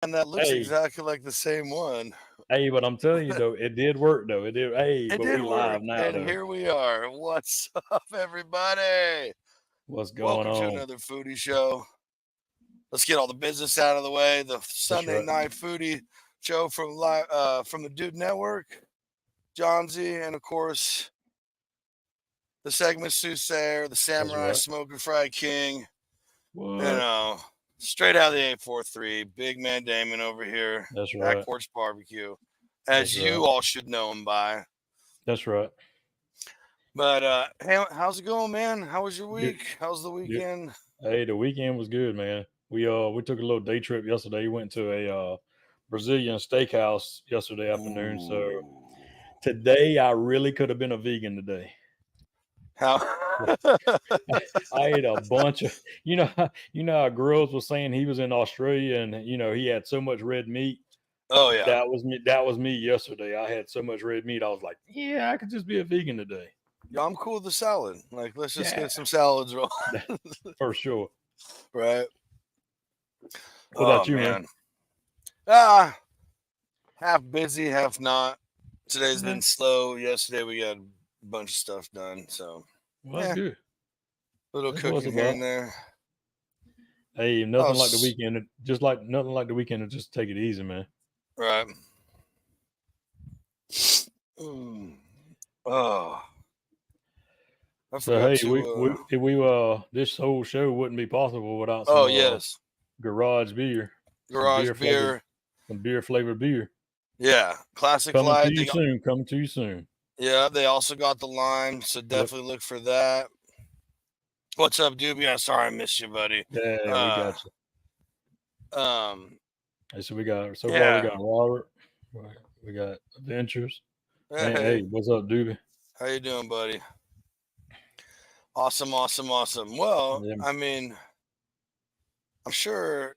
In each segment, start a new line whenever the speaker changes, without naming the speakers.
And that looks
Hey,
exactly like the same one.
hey, but I'm telling you though, it did work though. It did. Hey,
It
but we
did work,
live now
and
though.
here we are. What's up, everybody?
What's going
Welcome to
on?
another foodie show. Let's get all the business out of the way. The
That's
Sunday
right.
night foodie show from the Dude Network, John Z, and of course the segment Soothsayer, the
That's
Samurai
right.
Smoker Fried King. You
What?
know, straight out of the 843. Big man Damon over here,
That's right.
Backporch Barbecue,
That's
as
right.
you all should know him by.
That's right.
But hey, how's it going, man? How was your
Good.
week? How's the
Good.
weekend?
Hey, the weekend was good, man. We took a little day trip yesterday. We went to a Brazilian steakhouse yesterday afternoon. So
Ooh.
today I really could have been a vegan today.
How?
I ate a bunch of how Grills was saying he was in Australia and he had so much red meat.
Oh yeah.
That was me yesterday. I had so much red meat. I was like, yeah, I could just be a vegan today.
Yeah, I'm cool with the salad. Like, let's just
Yeah,
get some salads roll.
for sure.
Right.
What
Oh
about you, man?
man. Ah, half busy, half not. Today's
Yeah,
been slow. Yesterday we got a bunch of stuff done. So
well, that's
yeah,
good.
little
That's what it's
cooking here
about.
and there.
Hey,
Oh,
nothing like the weekend. Just like nothing like the weekend to just take it easy, man.
right. Mm. Oh, I
So
forgot
hey,
to.
this whole show wouldn't be possible without
Oh yes,
garage beer, some
garage
beer flavored
beer.
beer.
Yeah, classic
Coming to
light.
you soon. Coming to you soon.
Yeah, they also got the lime, so
Yep.
definitely look for that. What's up, Doobie? I'm sorry I missed you, buddy.
Yeah, we
Uh,
got you.
um,
Hey, so we got so far we
yeah.
got Robert, we got Adventures, and
Hey,
hey, what's up, Doobie?
how you doing, buddy? Awesome, awesome, awesome. Well,
Yeah.
I mean, I'm sure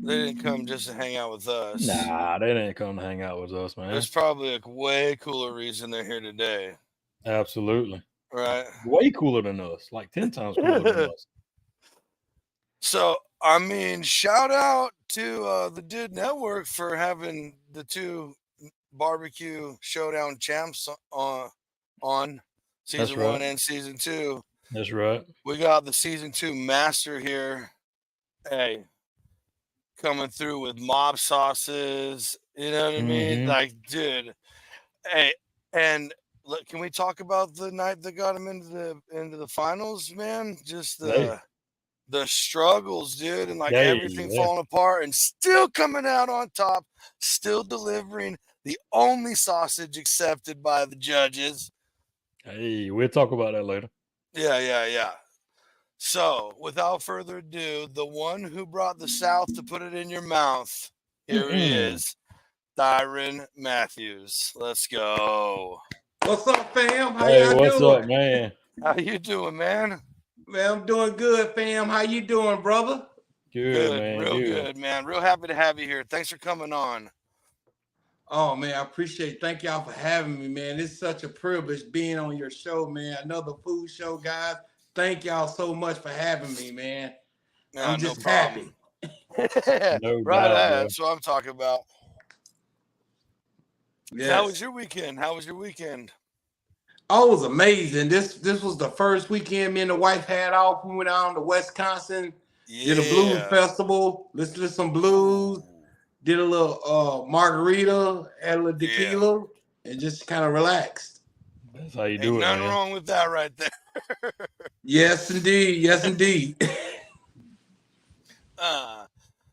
they didn't come just to hang out with us.
Nah, they didn't come to hang out with us, man.
There's probably a way cooler reason they're here today,
Absolutely.
right?
Way cooler than us, like 10 times cooler than us.
So, I mean, shout out to the Dude Network for having the two Barbecue Showdown champs on
That's
season
right.
one and season two.
That's right.
We got the season two master here. Hey, coming through with mob sauces. You know what I mean?
Mm-hmm.
Like, dude. Hey, and look, can we talk about the night that got him into the finals, man? Just
Hey,
the struggles, dude, and like
hey,
everything
yeah.
falling apart and still coming out on top, still delivering the only sausage accepted by the judges.
Hey, we'll talk about that later.
Yeah, yeah, yeah. So, without further ado, the one who brought the South to put it in your mouth, here he
Mm-mm.
is, Thyron Mathews. Let's go.
What's up, fam? How
Hey,
y'all
what's up,
doing?
man?
How you doing, man?
Man, I'm doing good, fam. How you doing, brother?
Good,
Good,
man.
real
Good.
good, man. Real happy to have you here. Thanks for coming on.
Oh man, I appreciate. Thank y'all for having me, man. It's such a privilege being on your show, man. Another food show, guys. Thank y'all so much for having me, man.
No,
I'm
no
just happy.
problem.
No
Right,
doubt, bro.
that's what I'm talking about. How was
Yes.
your weekend? How was your weekend?
Oh, it was amazing. This was the first weekend me and the wife had off. We went out to Wisconsin, did a blues
Yeah.
festival, listened to some blues,
Ooh.
did a little margarita, had a little
Yeah.
tequila, and just kind of relaxed.
That's how you
Ain't
do it,
nothing
man.
wrong with that right there.
Yes, indeed. Yes, indeed.
uh,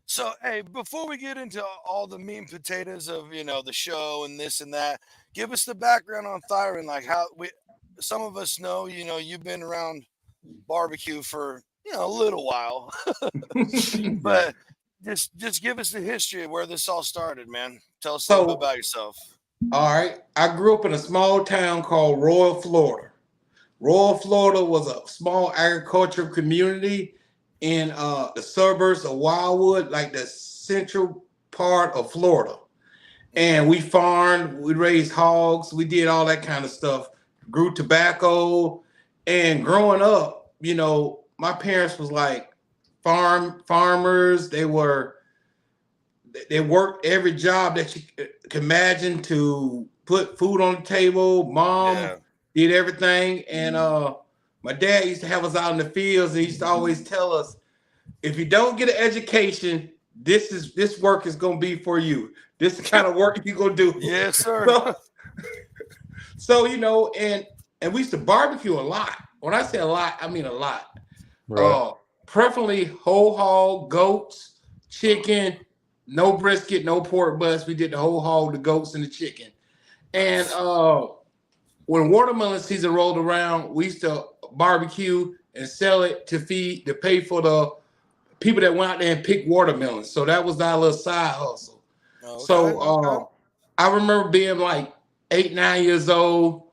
so, hey, before we get into all the meat and potatoes of, the show and this and that, give us the background on Thyron. Like some of us know, you've been around barbecue for, a little while,
Yeah.
but just give us the history of where this all started, man. Tell us a little bit
So,
about yourself.
all right. I grew up in a small town called Royal, Florida. Royal, Florida was a small agricultural community in the suburbs of Wildwood, like the central part of Florida. And
Okay.
we farmed, we raised hogs, we did all that kind of stuff, grew tobacco. And growing up, my parents was like farmers. they worked every job that you can imagine to put food on the table. Mom did everything, and my dad used to have us out in the fields, and he used to always tell us, if you don't get an education, this work is gonna be for you. This is the kind of work you're gonna do.
Yes, sir.
So and we used to barbecue a lot. When I say a lot, I mean a lot.
Right.
Preferably whole hog, goats, chicken, no brisket, no pork butts. We did the whole hog, the goats, and the chicken. And when watermelon season rolled around, we used to barbecue and sell it to pay for the people that went out there and picked watermelons. So that was our little side hustle. Okay, so I remember being like 8, 9 years old.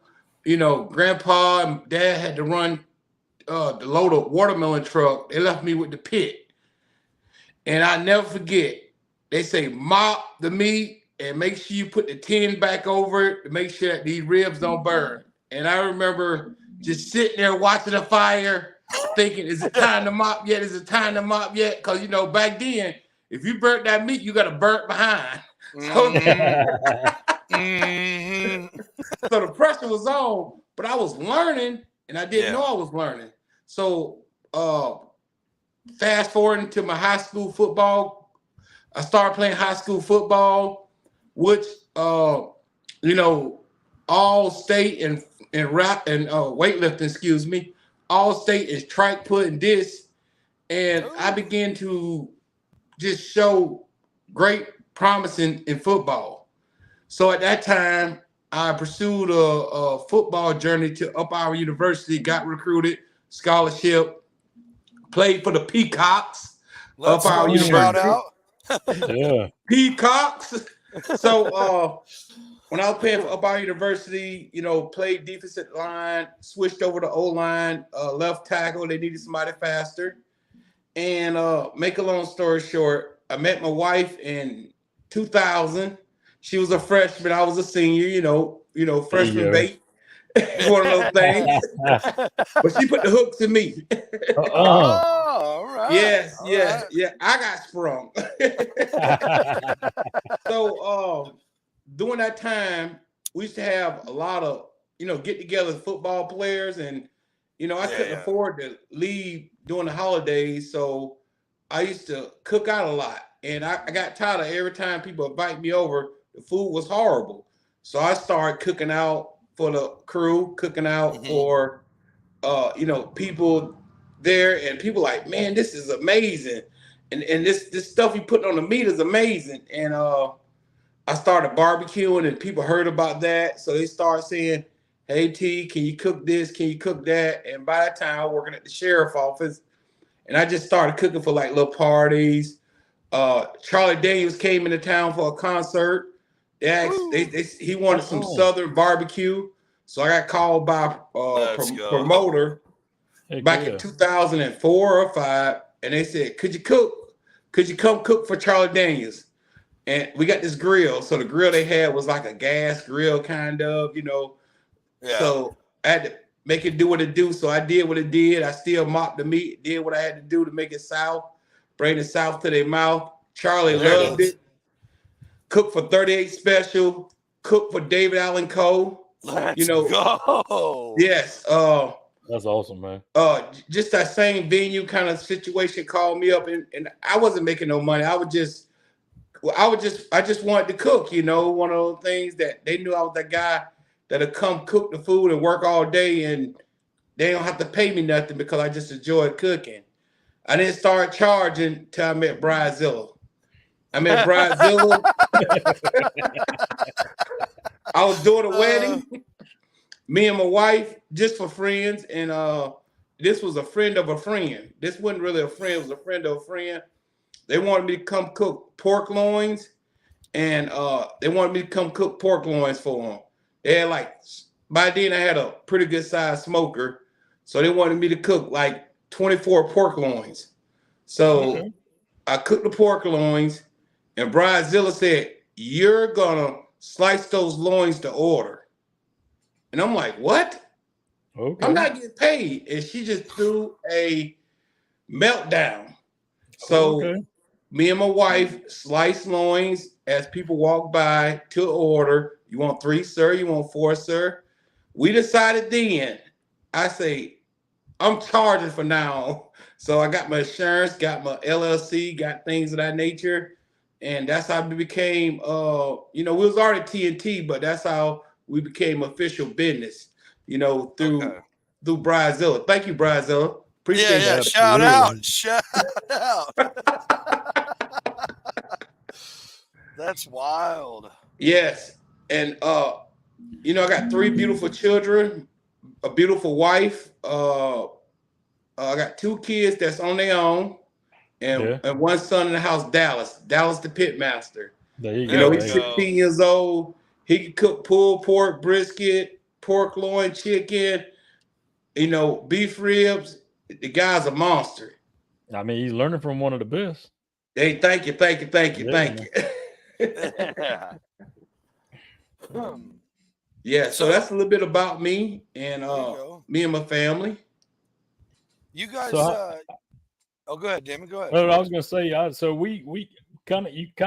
Grandpa and dad had to run the load of watermelon truck. They left me with the pit. And I never forget, they say mop the meat and make sure you put the tin back over it to make sure that these ribs don't burn. And I remember just sitting there watching the fire, thinking, is it time to mop yet? Is it time to mop yet? Because, back then, if you burnt that meat, you got to burn behind. So, so the pressure was on, but I was learning, and I didn't know I was learning. So fast forwarding to my high school football, I started playing high school football, which all state and weightlifting, excuse me, all state is track put and disc, and I began to just show great promise in football. So at that time, I pursued a football journey to Up Our University, got recruited, scholarship, played for the Peacocks.
Let's
Up Our University.
Shout out.
Yeah. Peacocks. So when I was playing for Up Our University, played defensive line, switched over to O-line, left tackle. They needed somebody faster. And make a long story short, I met my wife in 2000. She was a freshman. I was a senior, freshman bait. One of those things. But she put the hooks in me.
All right.
Yes. I got sprung. So during that time, we used to have a lot of, get-together football players, and I couldn't afford to leave during the holidays, so I used to cook out a lot. And I got tired of every time people invite me over, the food was horrible. So I started cooking out for the crew, cooking out for people there, and people like, man, this is amazing. And this stuff you put on the meat is amazing. And I started barbecuing, and people heard about that. So they started saying, hey, T, can you cook this? Can you cook that? And by that time, I was working at the sheriff's office, and I just started cooking for like little parties. Charlie Daniels came into town for a concert. He wanted some Southern barbecue. So I got called by promoter back in 2004 or 5, and they said, could you cook? Could you come cook for Charlie Daniels? And we got this grill. So the grill they had was like a gas grill, kind of, So I had to make it do what it do. So I did what it did. I still mopped the meat, did what I had to do to make it south, bring it south to their mouth. Charlie loved it. Cooked for 38 Special, cooked for David Allen Coe.
Let's go.
Yes.
That's awesome, man.
Just that same venue kind of situation called me up, and I wasn't making no money. I just wanted to cook, one of those things that they knew I was that guy that'll come cook the food and work all day, and they don't have to pay me nothing because I just enjoy cooking. I didn't start charging till I met Bridezilla. I was doing a wedding, me and my wife, just for friends, and this was a friend of a friend. This wasn't really a friend, it was a friend of a friend. They wanted me to come cook pork loins, and they wanted me to come cook pork loins for them. They had by then I had a pretty good sized smoker, so they wanted me to cook like 24 pork loins. So I cooked the pork loins, and Bridezilla said, you're gonna slice those loins to order. And I'm like, what? Okay. I'm not getting paid. And she just threw a meltdown. So Me and my wife slice loins as people walk by to order. You want 3, sir? You want 4, sir? We decided then, I say, I'm charging for now. So I got my insurance, got my LLC, got things of that nature. And that's how we became, we was already TNT, but that's how we became official business, through Brazilla. Thank you, Brazilla. Appreciate
Yeah.
that.
Shout out. Shout out. That's wild.
Yes. And I got 3 beautiful children, a beautiful wife. I got 2 kids that's on their own, and 1 son in the house, Dallas the pit master.
There you go.
He's 16 years old. He can cook pulled pork, brisket, pork loin, chicken, beef ribs. The guy's a monster.
I mean, he's learning from one of the best.
Hey, thank you. Yeah, so that's a little bit about me and me and my family.
You guys,
So
go ahead, Damon. Go ahead.
Well, I was going to say, so you kind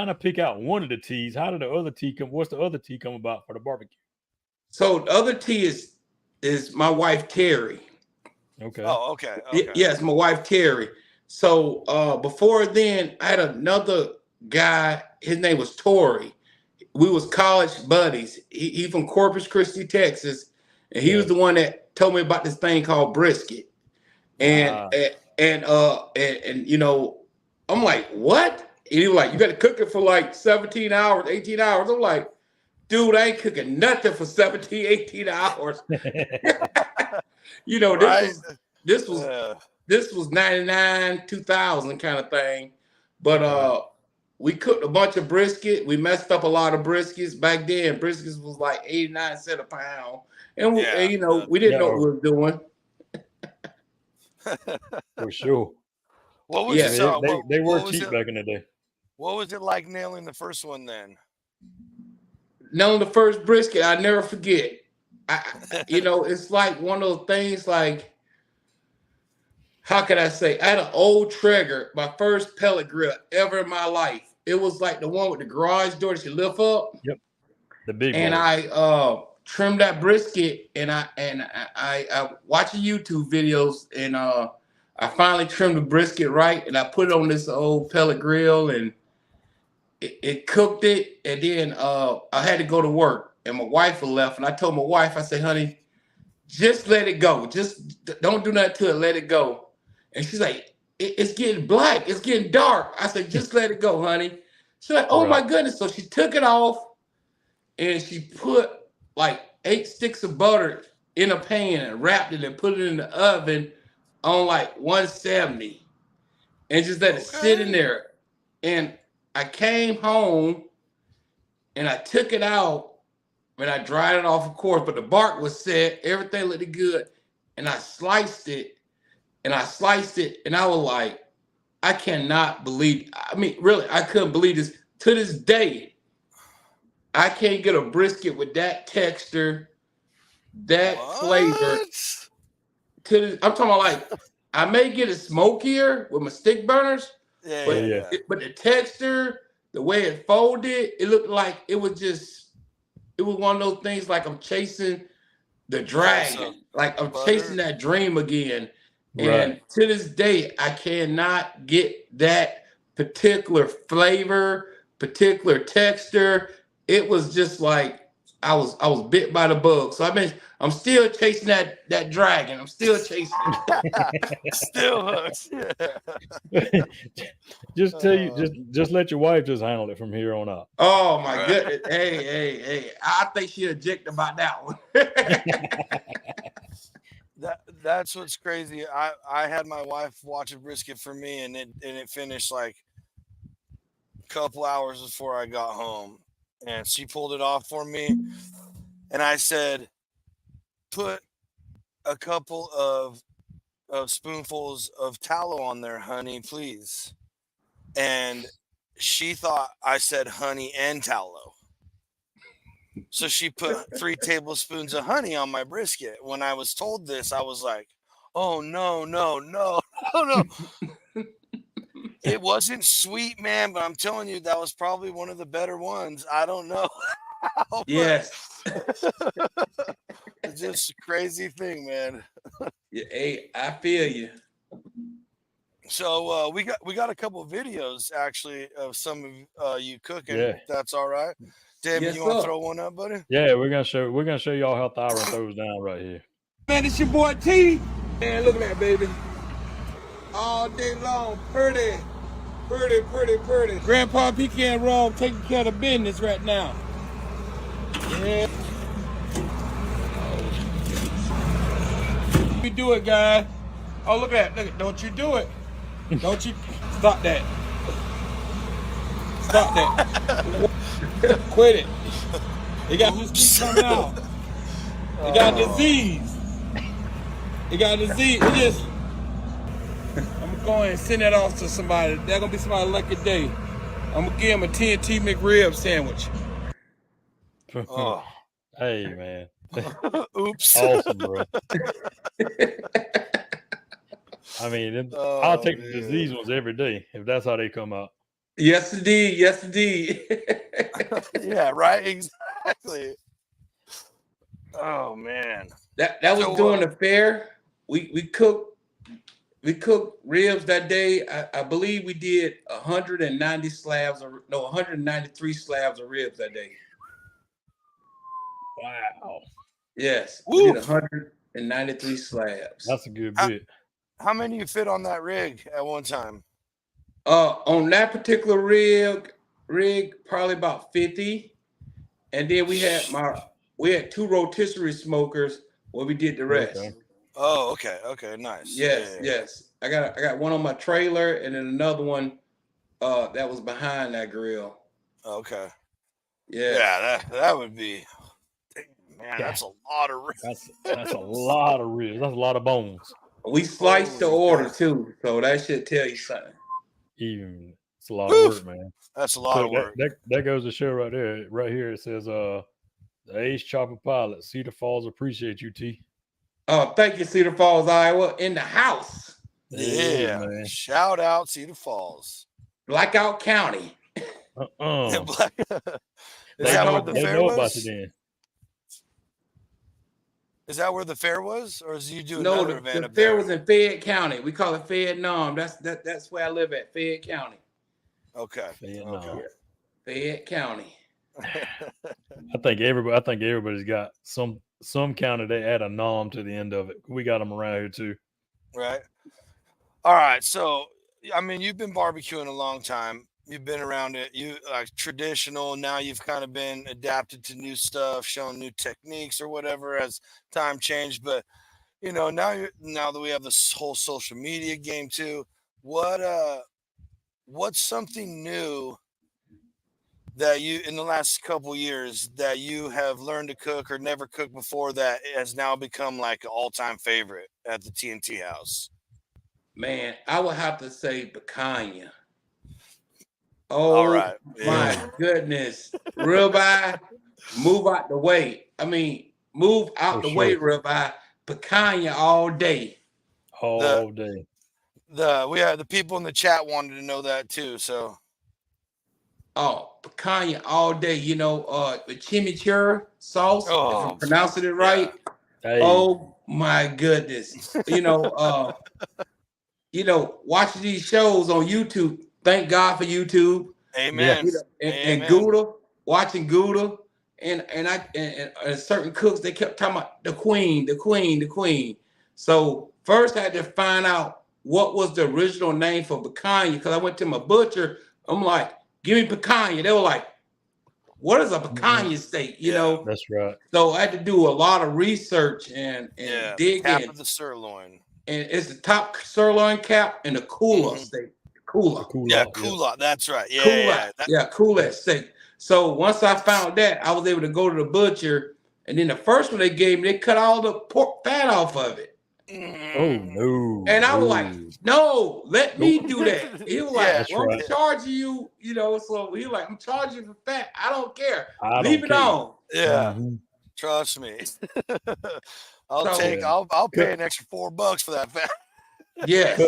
of pick out one of the teas. How did the other tea come? What's the other tea come about for the barbecue?
So the other tea is my wife Terry.
Okay. Oh, okay.
Yes, my wife Terry. So before then, I had another guy. His name was Tori. We was college buddies. He from Corpus Christi, Texas, and he was the one that told me about this thing called brisket. And I'm like, what? And he was like, you got to cook it for like 17 hours, 18 hours. I'm like, dude, I ain't cooking nothing for 17, 18 hours. This was 99, 2000 kind of thing. But we cooked a bunch of brisket. We messed up a lot of briskets. Back then, briskets was like 89 cents a pound. And we didn't know what we were doing.
For sure.
What was
they were cheap back in the day.
What was it like nailing the first one then?
Nailing the first brisket, I never forget. It's like one of those things like, how can I say? I had an old Traeger, my first pellet grill ever in my life. It was like the one with the garage door that you lift up.
Yep. The big one.
And I trimmed that brisket, and I watching YouTube videos, and I finally trimmed the brisket right, and I put it on this old pellet grill, and it cooked it, and then I had to go to work, and my wife left, and I told my wife, I said, honey, just let it go. Just don't do nothing to it. Let it go. And she's like, it's getting black. It's getting dark. I said, just let it go, honey. She's like, oh my goodness. So she took it off, and she put like 8 sticks of butter in a pan and wrapped it and put it in the oven on like 170 and just let it sit in there. And I came home and I took it out and I dried it off, of course, but the bark was set. Everything looked good. And I sliced it and I was like, I cannot believe, really, I couldn't believe this. To this day, I can't get a brisket with that texture, that flavor. I'm talking about like, I may get it smokier with my stick burners, but the texture, the way it folded, it looked like it was one of those things like I'm chasing the dragon, like I'm chasing that dream again. And to this day, I cannot get that particular flavor, particular texture. It was just like I was bit by the bug. So I'm still chasing that dragon. I'm still chasing it.
Still hooks.
Just let your wife just handle it from here on out.
Oh my goodness. Hey. I think she'll object about that one.
That's what's crazy. I had my wife watch a brisket for me, and it finished like a couple hours before I got home, and she pulled it off for me, and I said, put a couple of spoonfuls of tallow on there, honey, please. And she thought I said honey and tallow. So she put 3 tablespoons of honey on my brisket. When I was told this, I was like, oh, no. It wasn't sweet, man, but I'm telling you, that was probably one of the better ones. I don't know.
Yes.
It's just a crazy thing, man.
Yeah, hey, I feel you.
So we got a couple of videos actually of some of you cooking.
Yeah.
If that's all right. David,
Yes,
you want to
sir.
throw one up, buddy?
Yeah, we're gonna show y'all how Thyron throws down right here.
Man, it's your boy T. Man, look at that, baby. All day long, pretty. Grandpa Pecan Rum taking care of the business right now. Yeah. We do it, guys. Oh, look at that. Look, don't you do it. Don't you. Stop that. Stop that. Quit it. They got this coming out. They got disease. They got disease. It just. I'm gonna go ahead and send that off to somebody. That's gonna be somebody's lucky day. I'm gonna give him a TNT McRib sandwich.
Oh.
Hey, man.
Oops.
Awesome, bro. I mean, I'll take the disease ones every day if that's how they come out.
Yes, indeed. Yes, indeed.
Yeah, right. Exactly. Oh man.
That was during the fair. We cooked ribs that day. I believe we did 193 slabs of ribs that day.
Wow.
Yes,
Woo.
we did 193 slabs.
That's a good bit.
How many you fit on that rig at one time?
On that particular rig, probably about 50. And then we had two rotisserie smokers where we did the rest.
Okay.
Oh, okay. Okay, nice.
Yes,
Yeah.
yes. I got one on my trailer and then another one that was behind that grill.
Okay.
Yeah.
Yeah, that would be, man, that's a lot of ribs.
That's a lot of ribs. That's a lot of bones.
We sliced the
Holy
order
God.
too, so that should tell you something.
Even it's a lot of work, man.
That's a lot of work.
That goes to show right there. Right here it says the Ace Chopper Pilot, Cedar Falls, appreciate you, T.
Oh, thank you, Cedar Falls, Iowa, in the house.
Yeah,
man.
Shout out Cedar Falls.
Blackout County.
Is
They
that
know,
where the
they
fair
know about
was?
you then.
Is that where the fair was, or is you do
No,
another event
the
up
fair
there?
was in Fayette County. We call it Fayette Nom. That's where I live at, Fayette County.
Okay.
Okay.
Fayette County.
I think everybody's got some county they add a nom to the end of it. We got them around here too.
Right. All right. So, I mean, you've been barbecuing a long time. You've been around it. You like traditional. Now you've kind of been adapted to new stuff, shown new techniques or whatever as time changed. But you know, now that we have this whole social media game too, what's something new that you in the last couple years that you have learned to cook or never cooked before that has now become like an all-time favorite at the TNT house?
Man, I would have to say picanha. Oh,
All right.
my goodness. Ribeye, move out the way. I mean, move out the way, ribeye. Picanha all day.
All day.
We had the people in the chat wanted to know that too. So,
oh, picanha all day. You know, the chimichurri sauce. If I'm pronouncing it right.
Yeah. Hey.
Oh my goodness. Watching these shows on YouTube. Thank God for YouTube.
Amen.
And Gouda, watching Gouda, and certain cooks, they kept talking about the queen. So first I had to find out what was the original name for picanha, because I went to my butcher. I'm like, give me picanha. They were like, what is a picanha steak? You know?
That's right.
So I had to do a lot of research and dig
cap
in.
of the sirloin.
And it's the top sirloin cap and the cooler steak. Cooler.
Cooler. That's right. Yeah.
Cooler steak. So once I found that, I was able to go to the butcher, and then the first one they gave me, they cut all the pork fat off of it.
Oh no!
And I was like, no, let me do that. He was like, well,
right.
I'm charging you, So he was like, I'm charging you for fat. I don't care.
Leave
it on.
Yeah. Mm-hmm. Trust me. I'll pay an extra $4 for that fat.
Yes.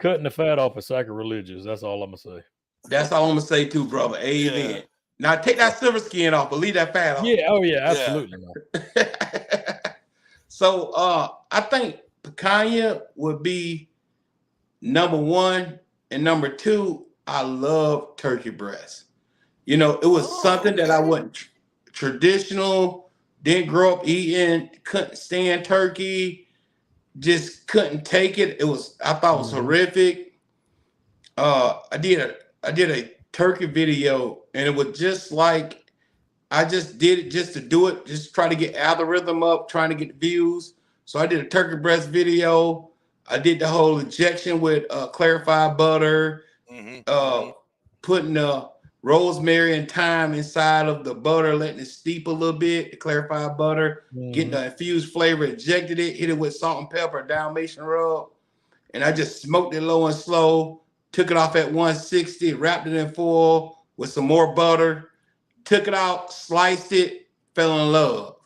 Cutting the fat off is sacrilegious. That's all I'm gonna say.
That's all I'm gonna say too, brother. Amen.
Yeah.
Now take that silver skin off, but leave that fat off.
Yeah. Oh yeah. Absolutely.
So I think picanha would be number one, and number two, I love turkey breast. You know, it was something that I wasn't traditional, didn't grow up eating, couldn't stand turkey, just couldn't take it. I thought it was horrific. I did a turkey video, and it was just like I just did it just to do it, just try to get algorithm up, trying to get views. So I did a turkey breast video. I did the whole injection with clarified butter, putting rosemary and thyme inside of the butter, letting it steep a little bit, the clarified butter, getting the infused flavor, injected it, hit it with salt and pepper, Dalmatian rub, and I just smoked it low and slow, took it off at 160, wrapped it in foil with some more butter, took it out, sliced it, fell in love.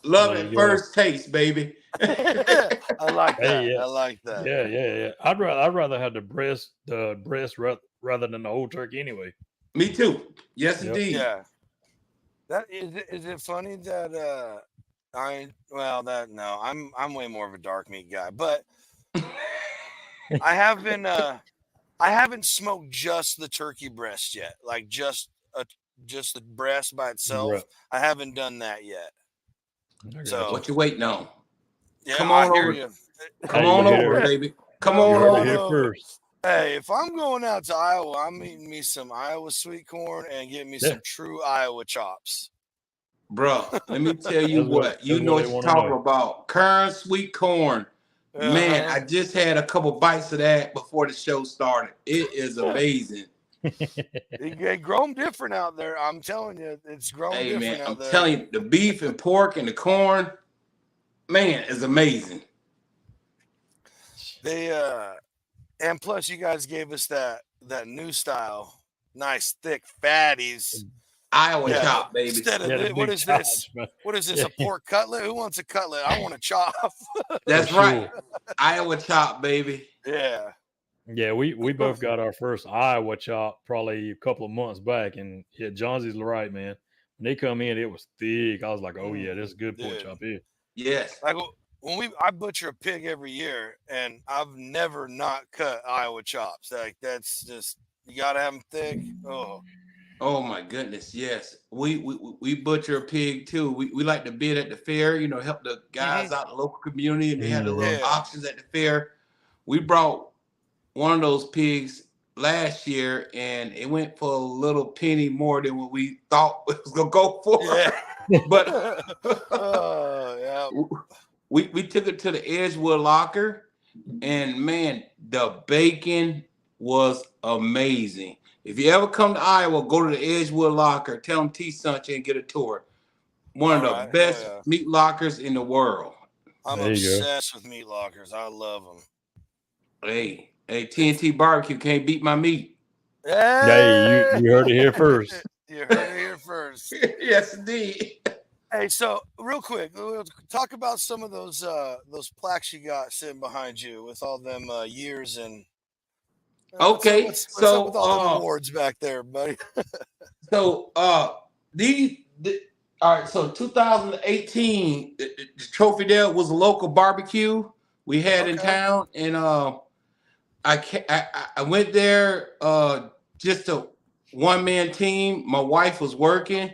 Love at first taste, baby.
I like that.
Yeah.
I like that.
Yeah. I'd rather have the breast rather than the whole turkey anyway.
Me too. Yes, indeed.
Yeah. That is it funny that I'm way more of a dark meat guy, but I haven't smoked just the turkey breast yet, like just the breast by itself.
Right.
I haven't done that yet. So
what you waiting on?
Yeah,
come on over.
You.
Come on over, baby. Come on over.
First.
Hey, if I'm going out to Iowa, I'm eating me some Iowa sweet corn and getting me some true Iowa chops.
Bro, let me tell you what you're talking about. Current sweet corn. Man, I just had a couple bites of that before the show started. It is amazing.
They grown different out there. I'm telling you, it's grown different out there.
I'm telling you, the beef and pork and the corn, man, is amazing.
And plus you guys gave us that new style, nice thick fatties.
Iowa chop, baby.
Instead of what is this? What is this? A pork cutlet? Who wants a cutlet? I want a chop.
That's right. Iowa chop, baby.
Yeah.
Yeah, we both got our first Iowa chop probably a couple of months back, and Johnsy's right, man. When they come in, it was thick. I was like, oh yeah, this is good pork chop here.
Yes.
Like I butcher a pig every year, and I've never not cut Iowa chops. Like that's just you gotta have them thick.
Oh my goodness, yes. We butcher a pig too. We like to bid at the fair, help the guys out in the local community, and they had the little auctions at the fair. We brought one of those pigs last year, and it went for a little penny more than what we thought it was gonna go for. Yeah. But we took it to the Edgewood locker, and man, the bacon was amazing. If you ever come to Iowa, go to the Edgewood locker. Tell them T sent you and get a tour. One of the best meat lockers in the world.
I'm obsessed with meat lockers. I love them.
Hey, TNT Barbecue can't beat my meat.
Hey, you heard it here first.
You heard it here first.
Yes, indeed.
Hey, so real quick, we'll talk about some of those plaques you got sitting behind you with all them years and.
Okay,
what's up with all the awards back there, buddy?
So all right. So 2018, the trophy there was a local barbecue we had in town, and I went there just a one-man team. My wife was working,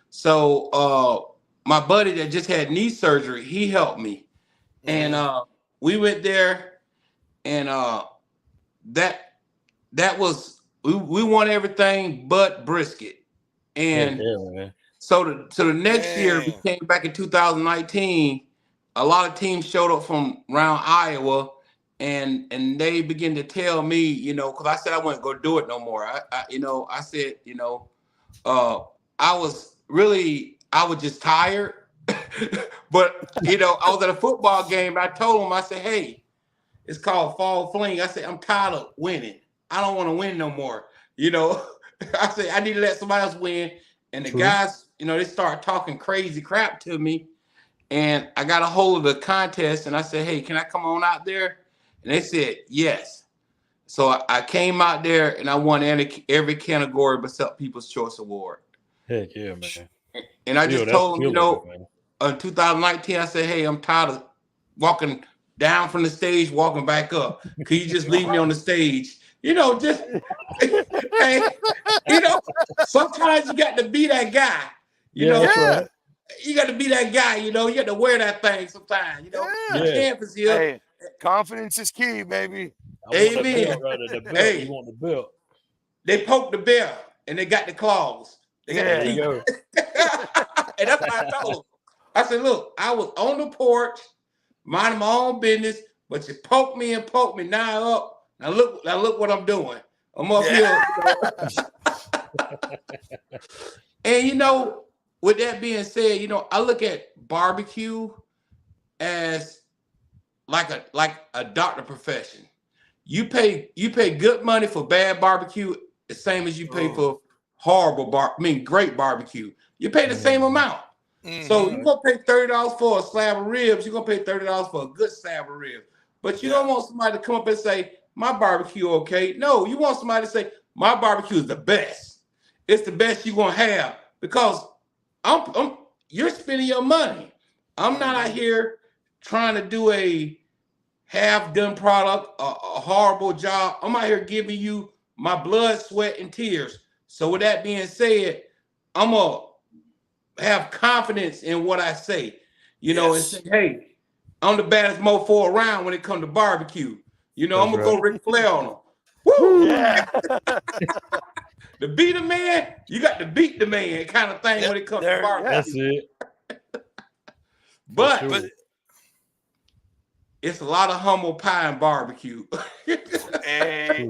so my buddy that just had knee surgery, he helped me, and we went there, and that was we won everything but brisket, and so the next year we came back in 2019. A lot of teams showed up from around Iowa, and they began to tell me, because I said I wasn't going to do it no more. I said, I was just tired, but I was at a football game. I told them, I said, hey, it's called fall fling. I said, I'm tired of winning. I don't want to win no more. I said, I need to let somebody else win. And the guys, they start talking crazy crap to me. And I got a hold of the contest, and I said, "Hey, can I come on out there?" And they said yes. So I came out there, and I won every category except People's Choice Award.
Heck yeah, man.
And I just told them,
man.
In 2019, I said, "Hey, I'm tired of walking down from the stage, walking back up. Could you just leave me on the stage?" Just hey, sometimes you got to be that guy.
That's right.
You got to be that guy. You got to wear that thing sometimes. The champ is here.
Hey, confidence is key, baby.
Amen.
The belt. You want the belt?
They poked the belt and they got the claws. They got
there you go.
And that's what I told them. I said, "Look, I was on the porch, minding my own business, but you poked me and poked me. Now up. Now look what I'm doing. I'm up here." And with that being said, I look at barbecue as like a doctor profession. You pay good money for bad barbecue, the same as you pay for great barbecue. You pay the same amount. So you're gonna pay $30 for a slab of ribs. You're gonna pay $30 for a good slab of ribs. But you don't want somebody to come up and say, "My barbecue okay." No, you want somebody to say, "My barbecue is the best. It's the best you're gonna have," because you're spending your money. I'm not out here trying to do a half-done product, a horrible job. I'm out here giving you my blood, sweat, and tears. So with that being said, I'm gonna have confidence in what I say, and say, "Hey, I'm the baddest mofo around when it comes to barbecue." I'm gonna go Ric Flair on them. Woo!
Yeah.
To beat a man, you got to beat the man, kind of thing when it comes to barbecue.
That's it.
But it's a lot of humble pie and barbecue.
Hey,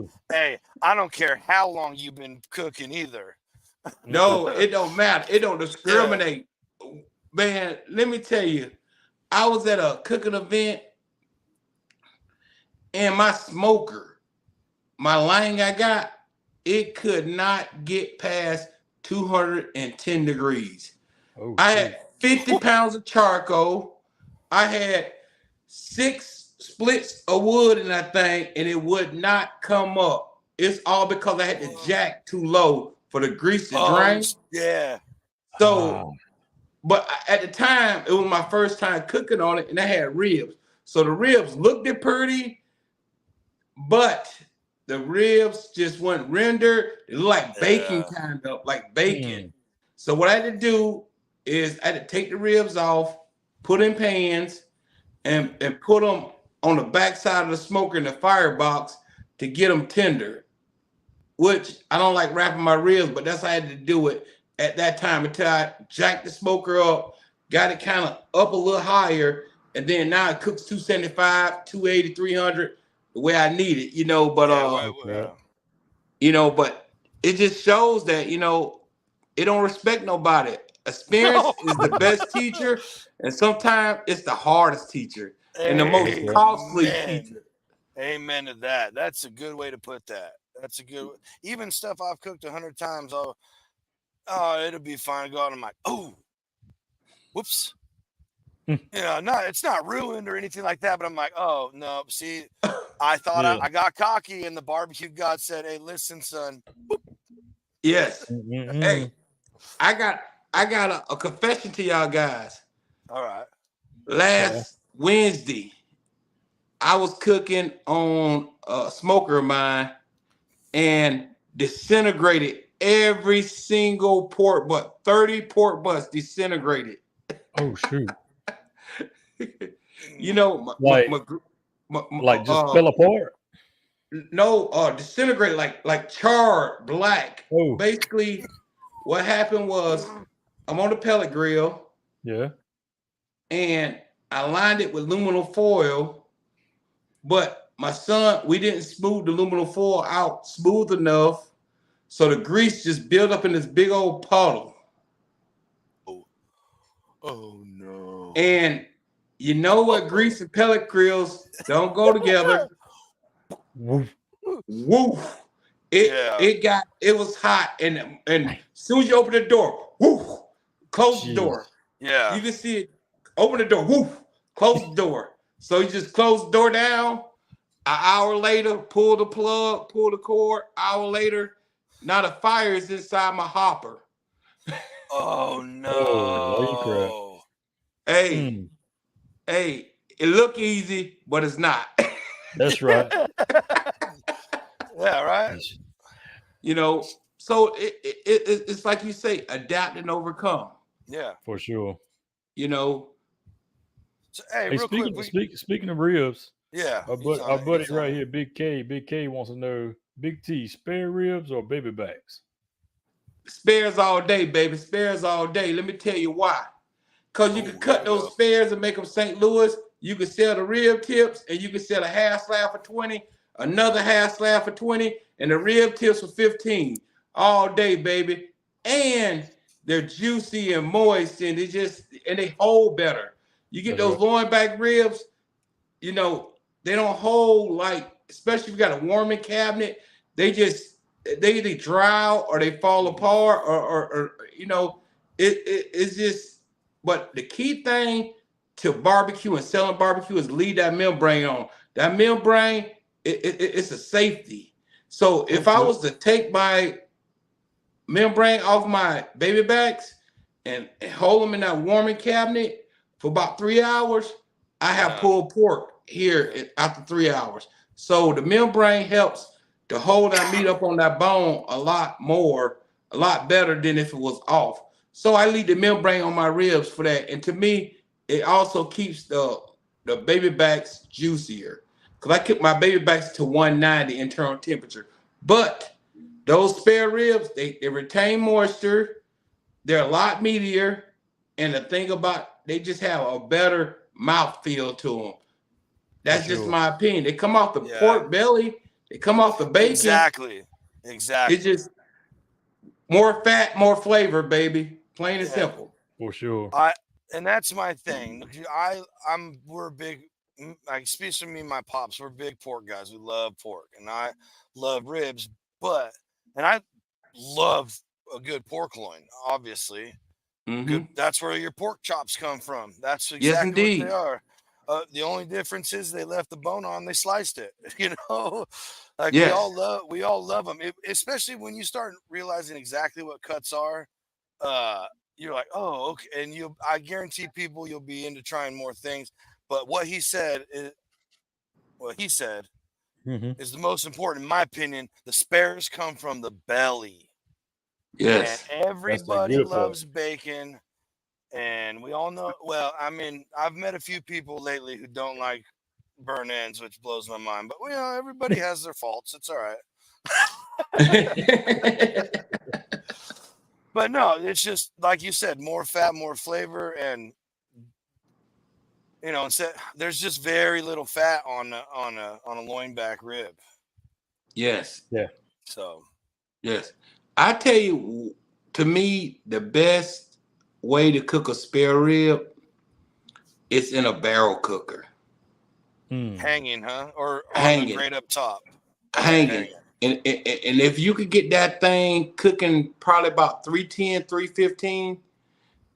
I don't care how long you've been cooking either.
No, it don't matter. It don't discriminate. Man, let me tell you, I was at a cooking event and my smoker, my line I got, it could not get past 210 degrees. I had 50 pounds of charcoal. I had 6 splits of wood in that thing, and it would not come up. It's all because I had the jack too low for the grease to drain.
Yeah.
So, but at the time, it was my first time cooking on it, and I had ribs. So the ribs looked pretty, but the ribs just weren't rendered. It looked like bacon, kind of like bacon. So what I had to do is I had to take the ribs off, put in pans, and put them on the backside of the smoker in the firebox to get them tender. Which I don't like wrapping my ribs, but that's how I had to do it at that time until I jacked the smoker up, got it kind of up a little higher, and then now it cooks 275, 280, 300 the way I need it, but but it just shows that, it don't respect nobody. Experience is the best teacher, and sometimes it's the hardest teacher and the most costly teacher.
Amen to that. That's a good way to put that. That's a good. Even stuff I've cooked 100 times, it'll be fine. Go out and I'm like, oh, whoops. It's not ruined or anything like that, but I'm like, oh no, see, I thought I got cocky, and the barbecue god said, "Hey, listen, son."
Yes. Hey, I got a confession to y'all guys.
All right.
Last Wednesday, I was cooking on a smoker of mine and disintegrated every single pork butt. 30 pork butts disintegrated.
Oh shoot.
Just
fell apart.
No, disintegrated like charred black. Oh. Basically, what happened was I'm on the pellet grill.
Yeah.
And I lined it with aluminum foil, but my son, we didn't smooth the aluminum foil out smooth enough, so the grease just built up in this big old puddle.
Oh no.
And you know what? Grease and pellet grills don't go together. Woof. It was hot, and as soon as you open the door, woof, close the door.
Yeah.
You can see it open the door, woof, close the door. So you just close the door down. An hour later, pull the plug, pull the cord. Hour later, now the fire is inside my hopper.
Oh
Holy crap.
no.
Hey, hey, it look easy, but it's not.
That's right.
Yeah, right.
You know, so it's like you say, adapt and overcome.
Yeah,
For sure.
You know.
so, hey,
Hey,
real quick,
speaking of ribs,
yeah,
our buddy right here, Big K wants to know, Big T, spare ribs or baby backs?
Spares all day, baby. Spares all day. Let me tell you why. Because you can cut those spares and make them St. Louis. You can sell the rib tips, and you can sell a half slab for 20, another half slab for 20, and the rib tips for 15. All day, baby. And they're juicy and moist, and they hold better. You get those loin back ribs, you know, they don't hold like, especially if you got a warming cabinet, they either dry out or they fall apart or you know, it's just. But the key thing to barbecue and selling barbecue is leave that membrane on. That membrane, it's a safety. So if I was to take my membrane off my baby backs and hold them in that warming cabinet for about 3 hours, I have pulled pork here after 3 hours. So the membrane helps to hold that meat up on that bone a lot better than if it was off. So I leave the membrane on my ribs for that. And to me, it also keeps the baby backs juicier. Because I keep my baby backs to 190 internal temperature. But those spare ribs, they retain moisture. They're a lot meatier. And the thing about, they just have a better mouth feel to them. That's just my opinion. They come off the pork belly. They come off the bacon.
Exactly.
It's just more fat, more flavor, baby. Plain and simple.
For sure.
And that's my thing. We're big, like, especially me and my pops, we're big pork guys. We love pork, and I love ribs, and I love a good pork loin, obviously. Good. That's where your pork chops come from. That's exactly what they are. The only difference is they left the bone on, they sliced it. You know, like we all love them, especially when you start realizing exactly what cuts are. You're like, oh, okay, and I guarantee people you'll be into trying more things. But what he said is the most important, in my opinion. The spares come from the belly.
Yes,
and everybody loves bacon. And we all know, well, I mean, I've met a few people lately who don't like burn ends, which blows my mind. But, you know, everybody has their faults. It's all right. But no, it's just, like you said, more fat, more flavor. And, you know, there's just very little fat on a loin back rib.
Yes.
Yeah.
So.
Yes. I tell you, to me, the best way to cook a spare rib is in a barrel cooker.
Hanging, huh? Or
hanging
right up top.
Hanging. And if you could get that thing cooking probably about 310, 315,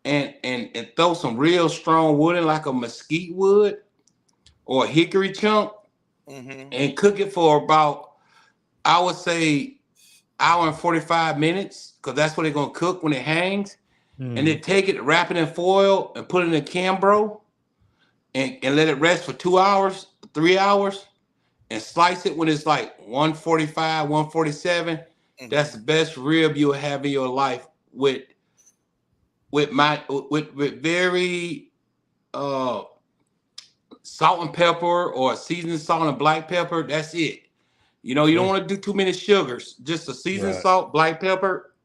and throw some real strong wood in, like a mesquite wood or a hickory chunk, and cook it for about, I would say, hour and 45 minutes, because that's what they're going to cook when it hangs. And then take it, wrap it in foil, and put it in Cambro, and let it rest for 2 hours, 3 hours, and slice it when it's like 145, 147. That's the best rib you'll have in your life with very salt and pepper, or seasoned salt and black pepper. That's it. You know, you don't want to do too many sugars. Just a seasoned salt, black pepper.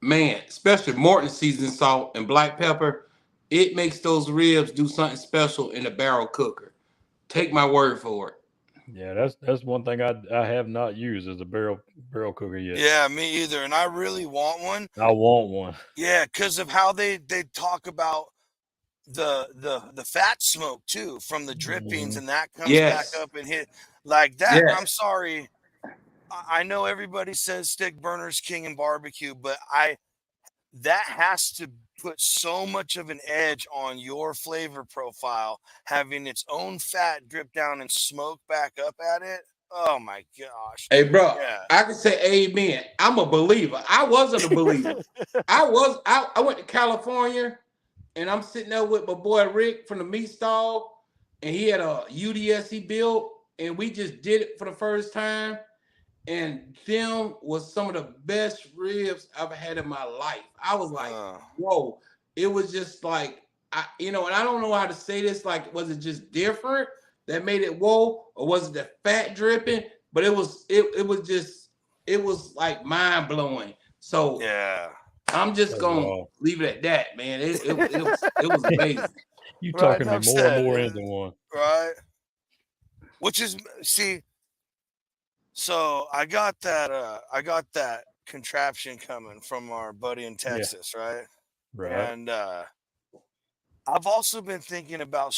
Man, especially Morton seasoned salt and black pepper, it makes those ribs do something special in a barrel cooker. Take my word for it.
Yeah, that's one thing I have not used as a barrel cooker yet.
Yeah, me either. And I really want one.
I want one.
Yeah, because of how they talk about the fat smoke too from the drippings, and that comes back up and hit like that. I'm sorry. I know everybody says stick burner's king in barbecue, but that has to put so much of an edge on your flavor profile, having its own fat drip down and smoke back up at it. Oh my gosh.
Hey, bro,
Yeah.
I can say amen. I'm a believer. I wasn't a believer. I went to California and I'm sitting there with my boy Rick from the meat stall, and he had a UDS he built, and we just did it for the first time. And them was some of the best ribs I've ever had in my life. I was like, whoa. It was just like, and I don't know how to say this, like, was it just different that made it whoa, or was it the fat dripping? But it was like mind blowing. So
yeah,
I'm just gonna leave it at that, man. It was amazing.
You talking me more and more into one,
right? Which is, see, so I got that contraption coming from our buddy in Texas, right? And I've also been thinking about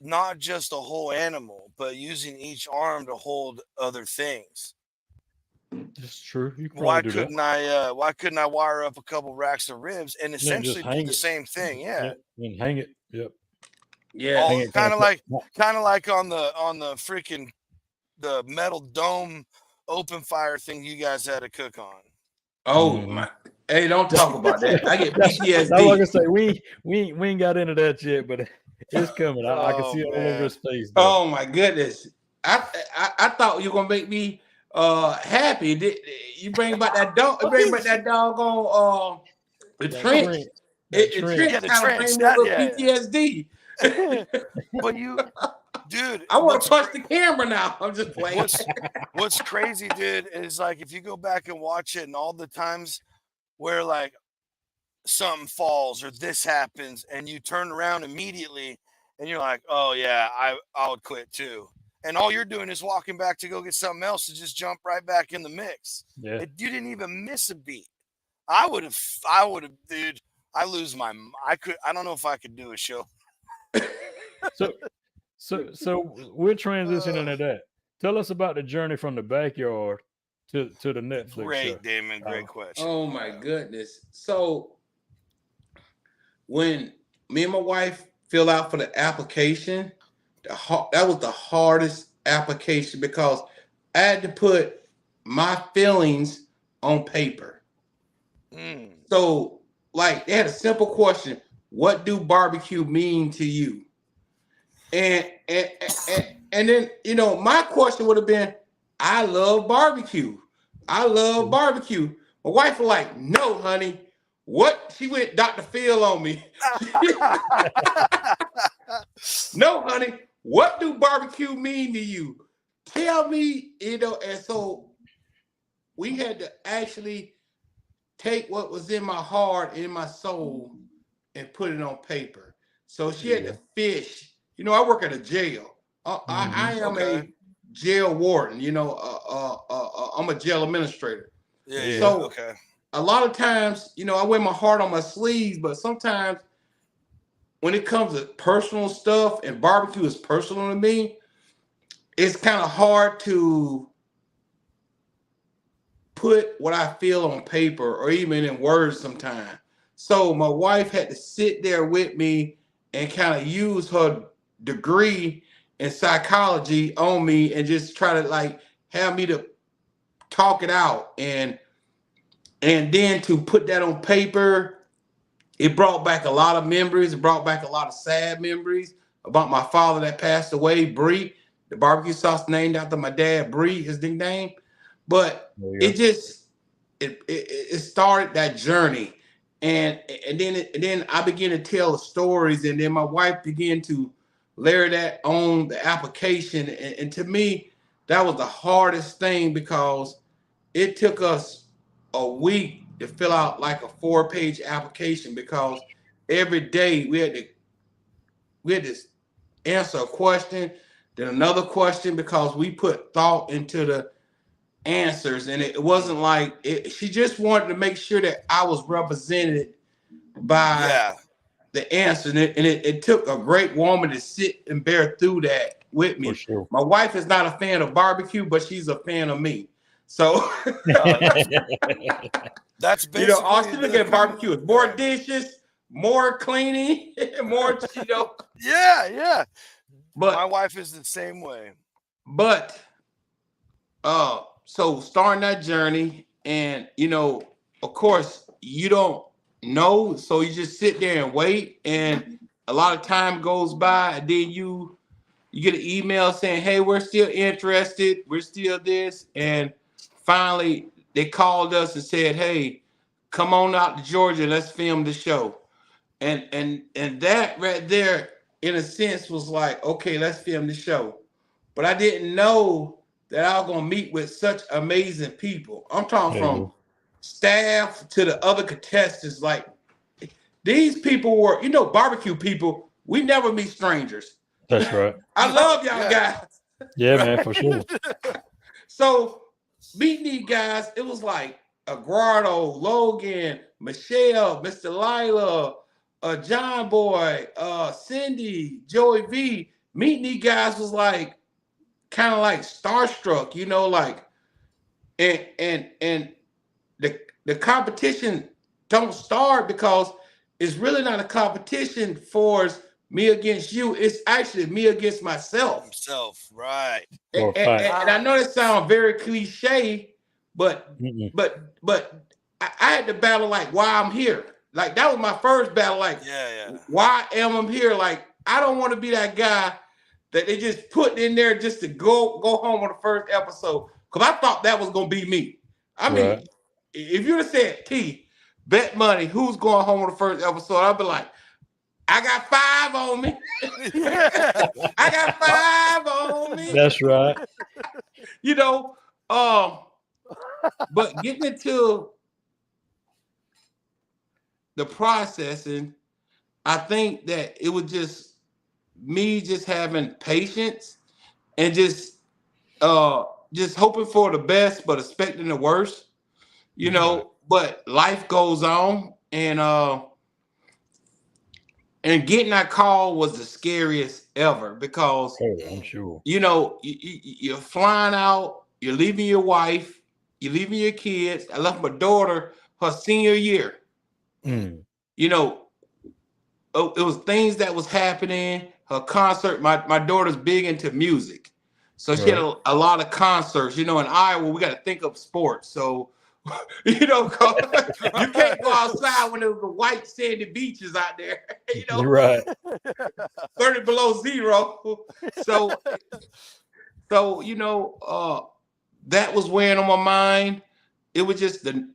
not just a whole animal, but using each arm to hold other things.
That's true.
Why couldn't I wire up a couple racks of ribs and essentially do the same thing? Yeah.
And hang it. Yep.
Yeah.
Kind of like on the freaking the metal dome open fire thing you guys had to cook on.
Oh my! Hey, don't talk about that. I get PTSD.
I was gonna say we ain't got into that yet, but it's coming. I can see it all over his face. Though.
Oh my goodness! I thought you were gonna make me happy. You bring back that dog. Bring back that doggone the trench. The trench kind of PTSD.
But you, dude,
I want to punch the camera now. I'm just playing.
What's crazy, dude, is like if you go back and watch it, and all the times where like something falls or this happens, and you turn around immediately, and you're like, oh yeah, I would quit too. And all you're doing is walking back to go get something else to just jump right back in the mix.
Yeah.
You didn't even miss a beat. I would have, dude. I don't know if I could do a show.
So we're transitioning to that. Tell us about the journey from the backyard to the Netflix
Great,
show.
Damon. Great question.
Oh my goodness. So when me and my wife filled out for the application, that was the hardest application because I had to put my feelings on paper. So like they had a simple question: what do barbecue mean to you? And then my question would have been, I love barbecue. I love barbecue. My wife was like, no, honey. What? She went Dr. Phil on me. No, honey. What do barbecue mean to you? Tell me, and so we had to actually take what was in my heart, in my soul, and put it on paper. So she had to fish. I work at a jail. I am a jail warden. I'm a jail administrator.
Yeah.
So a lot of times, I wear my heart on my sleeves, but sometimes when it comes to personal stuff, and barbecue is personal to me, it's kind of hard to put what I feel on paper or even in words sometimes. So my wife had to sit there with me and kind of use her degree in psychology on me and just try to like have me to talk it out, and then to put that on paper. It brought back a lot of memories. It brought back a lot of sad memories about my father that passed away, Bree. The barbecue sauce named after my dad, Bree, his nickname. But it started that journey, and then I began to tell the stories, and then my wife began to layer that on the application. And to me, that was the hardest thing because it took us a week to fill out like a 4-page application because every day we had to answer a question, then another question, because we put thought into the answers. And it wasn't like she just wanted to make sure that I was represented by the answer. And it took a great woman to sit and bear through that with me.
Sure.
My wife is not a fan of barbecue, but she's a fan of me. So
That's
You know, all
basically
she look at barbecue is more dishes, more cleaning, more, you know.
Yeah.
But
my wife is the same way.
But so starting that journey, and you know, of course, you don't know, so you just sit there and wait, and a lot of time goes by, and then you get an email saying, "Hey, we're still interested, we're still this," and finally they called us and said, "Hey, come on out to Georgia, let's film the show," and that right there, in a sense, was like, okay, let's film the show. But I didn't know that I was gonna meet with such amazing people. I'm talking from staff to the other contestants. Like these people were, you know, barbecue people. We never meet strangers.
That's right.
I love y'all guys.
Yeah, man, for sure.
So meeting these guys, it was like Eduardo, Logan, Michelle, Mr. Lila, John Boy, Cindy, Joey V. Meeting these guys was like kind of like starstruck, you know, like and the competition don't start because it's really not a competition for me against you. It's actually me against myself.
Right.
And I know that sounds very cliche, but I had to battle like why I'm here. Like that was my first battle. Like, why am I here? Like, I don't want to be that guy that they just put in there just to go home on the first episode. Because I thought that was gonna be me. I mean, if you'd have said, T, bet money, who's going home on the first episode? I'd be like, I got 5 on me. I got 5 on me.
That's right.
You know, but getting into the processing, I think that it was just me just having patience and just hoping for the best but expecting the worst, you know. But life goes on, and getting that call was the scariest ever because
I'm sure,
you know, you're flying out, you're leaving your wife, you're leaving your kids. I left my daughter her senior year. You know, it was things that was happening. Her concert, my daughter's big into music. So she had a lot of concerts. You know, in Iowa, we got to think of sports. So, you know, you can't go outside when there's the white sandy beaches out there. You know, 30 below zero. So you know, that was weighing on my mind. It was just the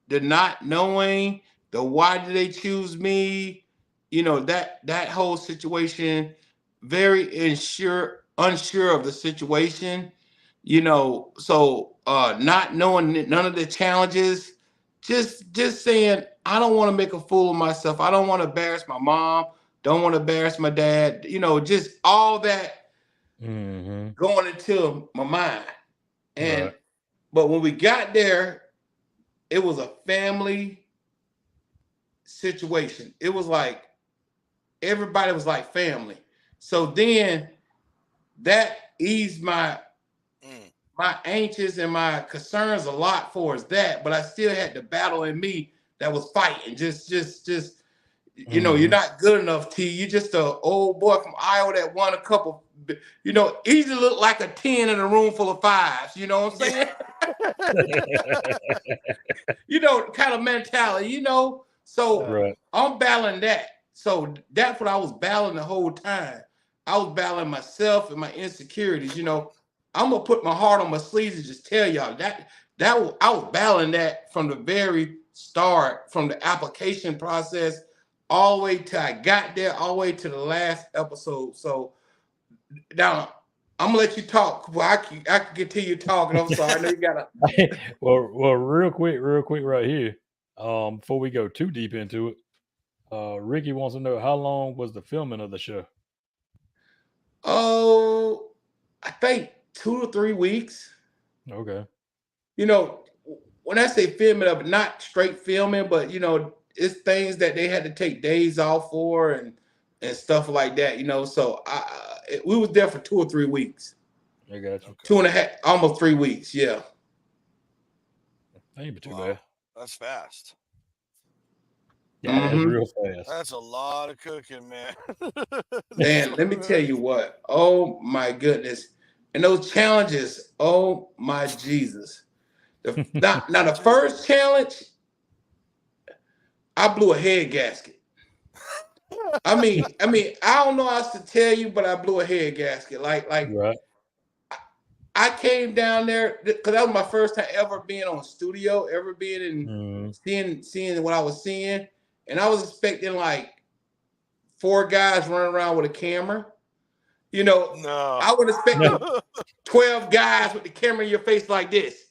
not knowing, the why did they choose me? You know, that whole situation, very unsure of the situation, you know. So not knowing none of the challenges, just saying, I don't want to make a fool of myself. I don't want to embarrass my mom, don't want to embarrass my dad, you know, just all that going into my mind. And but when we got there, it was a family situation. It was like everybody was like family. So then that eased my anxious and my concerns a lot for us that, but I still had the battle in me that was fighting. Just you know, you're not good enough, T. You're just an old boy from Iowa that won a couple, you know, easily look like a 10 in a room full of 5s. You know what I'm saying? You know, kind of mentality, you know. So I'm battling that. So that's what I was battling the whole time. I was battling myself and my insecurities. You know, I'm gonna put my heart on my sleeves and just tell y'all that I was battling that from the very start, from the application process all the way till I got there, all the way to the last episode. So now I'm gonna let you talk. Well, I can continue talking. I'm sorry. I know you gotta.
well, real quick, right here. Before we go too deep into it, Ricky wants to know how long was the filming of the show?
Oh, I think 2 to 3 weeks.
Okay.
You know, when I say filming up, not straight filming, but you know, it's things that they had to take days off for and stuff like that. You know, so we was there for 2 or 3 weeks.
I got you.
2.5, almost 3 weeks. Yeah.
Ain't too bad.
That's fast.
Yeah, that's real fast.
That's a lot of cooking, man.
Man, let me tell you what. Oh my goodness. And those challenges, oh my Jesus. Now the first challenge, I blew a head gasket. I mean, I don't know how else to tell you, but I blew a head gasket. Like
Right.
I came down there because that was my first time ever being on studio, ever being in seeing what I was seeing. And I was expecting like 4 guys running around with a camera. You know,
No.
I would expect 12 guys with the camera in your face like this.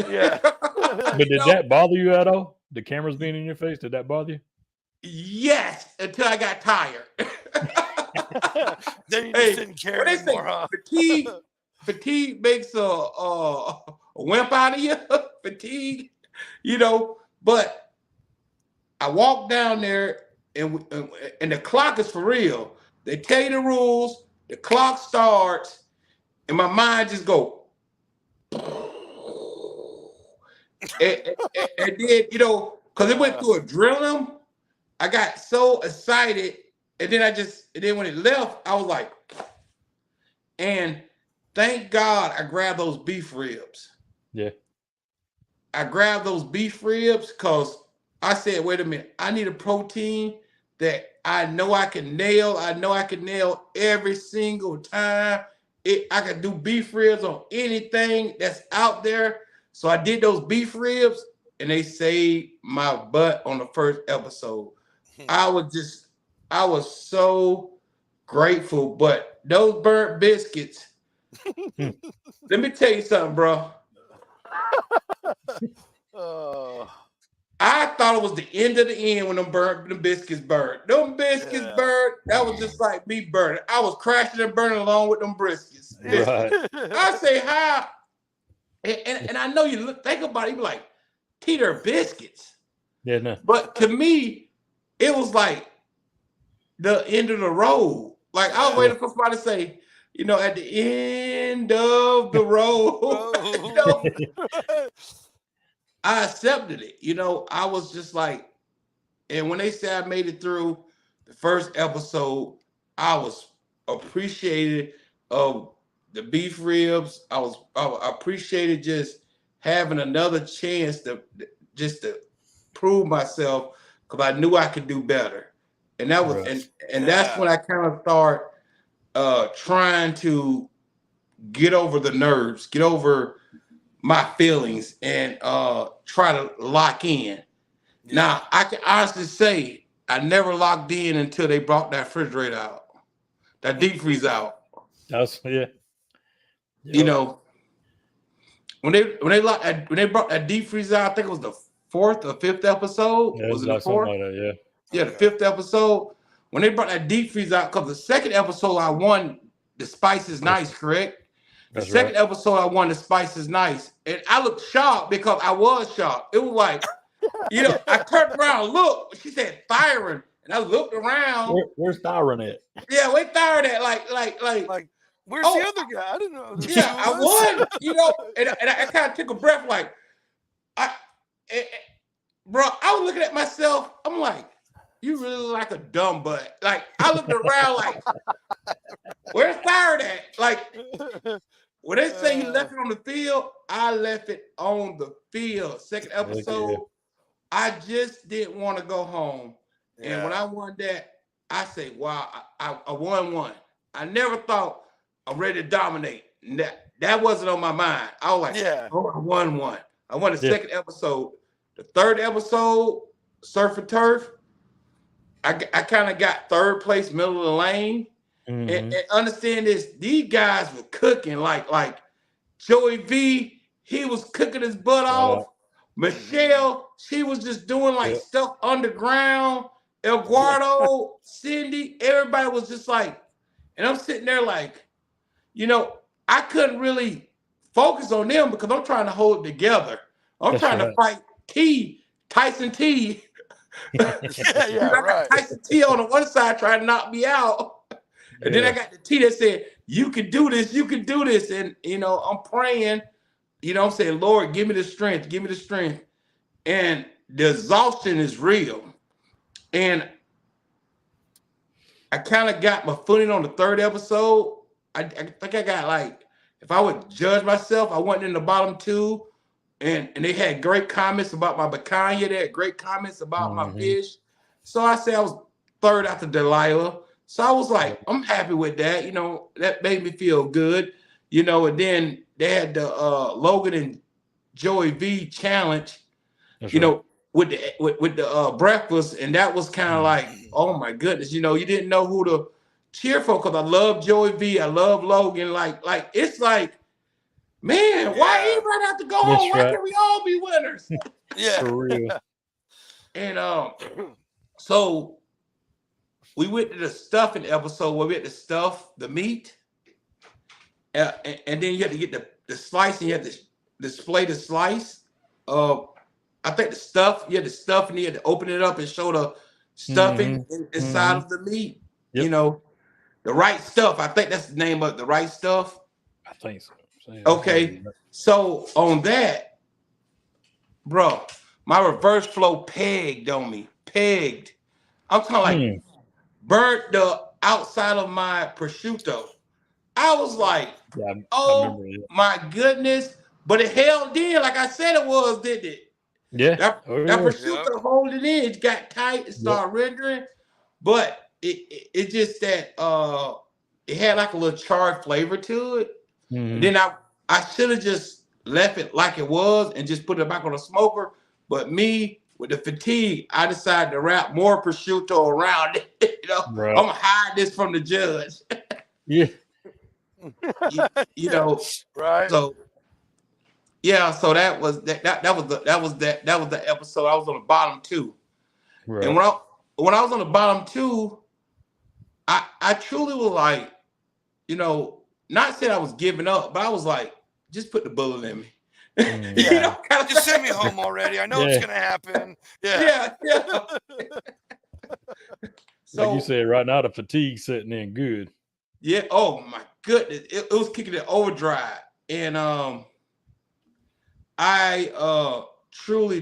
Yeah.
But did that bother you at all? The cameras being in your face, did that bother you?
Yes, until I got tired.
Then you just didn't care anymore, huh?
Fatigue makes a wimp out of you. Fatigue, you know. But I walked down there, and the clock is for real. They tell you the rules. The clock starts, and my mind just go. and then, you know, because it went through adrenaline, I got so excited, and then when it left, I was like, and thank God I grabbed those beef ribs.
Yeah.
I grabbed those beef ribs because I said, wait a minute, I need a protein that I know I can nail. I know I can nail every single time. I can do beef ribs on anything that's out there. So I did those beef ribs, and they saved my butt on the first episode. I was so grateful. But those burnt biscuits, let me tell you something, bro. I thought it was the end of the end when them biscuits burned. Them biscuits burned. That was just like me burning. I was crashing and burning along with them biscuits.
Right.
I say how, and I know you think about it, you be like, they're biscuits.
Yeah, no.
But to me, it was like the end of the road. Like I was waiting for somebody to say, you know, at the end of the road. You know? I accepted it. You know, I was just like, and when they said I made it through the first episode, I was appreciated of the beef ribs. I appreciated just having another chance to prove myself because I knew I could do better. And that was and that's when I kind of start trying to get over the nerves, get over my feelings, and try to lock in. Yeah. Now, I can honestly say I never locked in until they brought that refrigerator out, that deep freeze out.
That's
You know, when they brought that deep freeze out, I think it was the 4th or 5th episode.
Yeah,
was it the 4th?
Like that,
yeah, the 5th episode. When they brought that deep freeze out, because the second episode I won the Spice is Nice, correct? The second episode I won the Spice is Nice. And I looked shocked because I was shocked. It was like, you know, I turned around and looked. She said Thyron. And I looked around.
Where's Thyron at?
Yeah, where's Thyron at? Like
where's the other guy? I didn't know.
Yeah, I won. You know, and I kind of took a breath like, bro, I was looking at myself. I'm like, you really look like a dumb butt. Like, I looked around like, where's Thyron at? Like, when they say you left it on the field, I left it on the field. Second episode, I just didn't want to go home. And when I won that, I say, wow, I won one. I never thought I'm ready to dominate. That wasn't on my mind. I was like, oh, I won one. I won the second episode. The third episode, Surf and Turf, I kind of got third place, middle of the lane. Mm-hmm. And understand this, these guys were cooking like Joey V, he was cooking his butt off. Michelle, she was just doing like stuff underground. Eduardo, Cindy, everybody was just like, and I'm sitting there like, you know, I couldn't really focus on them because I'm trying to hold it together. I'm trying to fight Tyson T. I got Tyson T on the one side trying to knock me out. And then I got the T that said, you can do this, you can do this. And, you know, I'm praying, you know, I'm saying, Lord, give me the strength, give me the strength. and the exhaustion is real. And I kind of got my footing on the third episode. I think I got like, if I would judge myself, I went in the bottom two, and they had great comments about my picanha. They had great comments about my fish. So I said I was third after Delilah. So I was like, I'm happy with that. You know, that made me feel good. You know, and then they had the Logan and Joey V challenge.
That's
you
right.
know, with the breakfast, and that was kind of like, oh my goodness, you know, you didn't know who to cheer for, because I love Joey V, I love Logan, like it's like, man, why everybody have to go home? Why can't we all be winners?
Yeah,
For real.
And so we went to the stuffing episode where we had to stuff the meat, and then you had to get the slice, and you had to display the slice. I think the stuff, you had to stuff, and you had to open it up and show the stuffing inside of the meat.
Yep.
You know, the right stuff. I think that's the name of it, the right stuff.
I think so.
Okay. So on that, bro, my reverse flow pegged on me. Pegged. I'm talking like burnt the outside of my prosciutto. I was like, oh my goodness. But it held in like I said it was, didn't it?
Yeah.
That prosciutto hold it in. It got tight. It started rendering. But it just that it had like a little charred flavor to it. And then I should have just left it like it was and just put it back on the smoker. But me, with the fatigue, I decided to wrap more prosciutto around it. You know, I'm gonna hide this from the judge.
Yeah.
you know,
right.
So yeah, so that was the episode. I was on the bottom two. Right. And when I was on the bottom two, I truly was like, you know, not saying I was giving up, but I was like, just put the bullet in me.
You know, just send me home already. I know it's gonna happen.
Yeah.
So like you said, right now the fatigue's setting in good.
Yeah. Oh my goodness, it was kicking it overdrive, and I truly,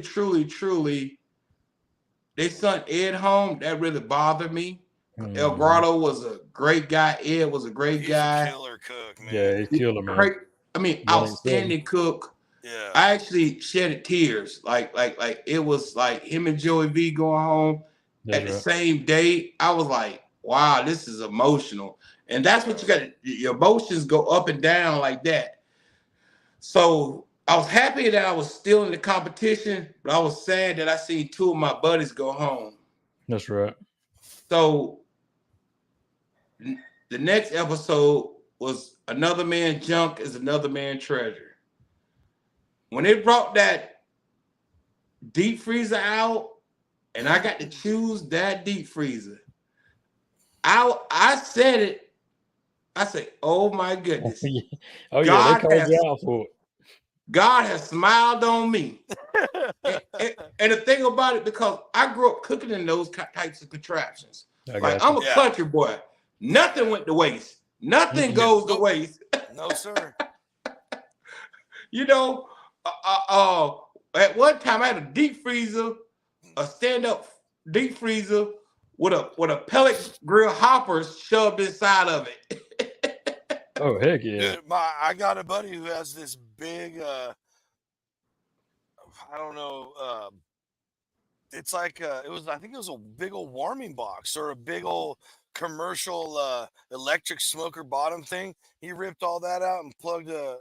they sent Ed home. That really bothered me. El Grotto was a great guy. Ed was a great guy.
A killer cook, man.
Yeah, he's killer, man.
Great, I mean, outstanding cook.
Yeah.
I actually shedded tears. Like it was like him and Joey V going home at the same day. I was like, wow, this is emotional. And that's what you got. Your emotions go up and down like that. So I was happy that I was still in the competition, but I was sad that I seen two of my buddies go home.
That's right.
So the next episode was Another Man Junk is Another Man Treasure. When they brought that deep freezer out, and I got to choose that deep freezer, I said it. I said, "Oh my goodness!"
Oh yeah, they called you out for it.
God has smiled on me. and the thing about it, because I grew up cooking in those types of contraptions. Like I'm a country boy. Nothing went to waste. Nothing goes to waste.
No, sir.
You know, at one time I had a deep freezer, a stand-up deep freezer with a pellet grill hoppers shoved inside of it.
Oh heck yeah!
Dude, I got a buddy who has this big. I don't know. It's like I think it was a big old warming box or a big old commercial electric smoker bottom thing. He ripped all that out and plugged a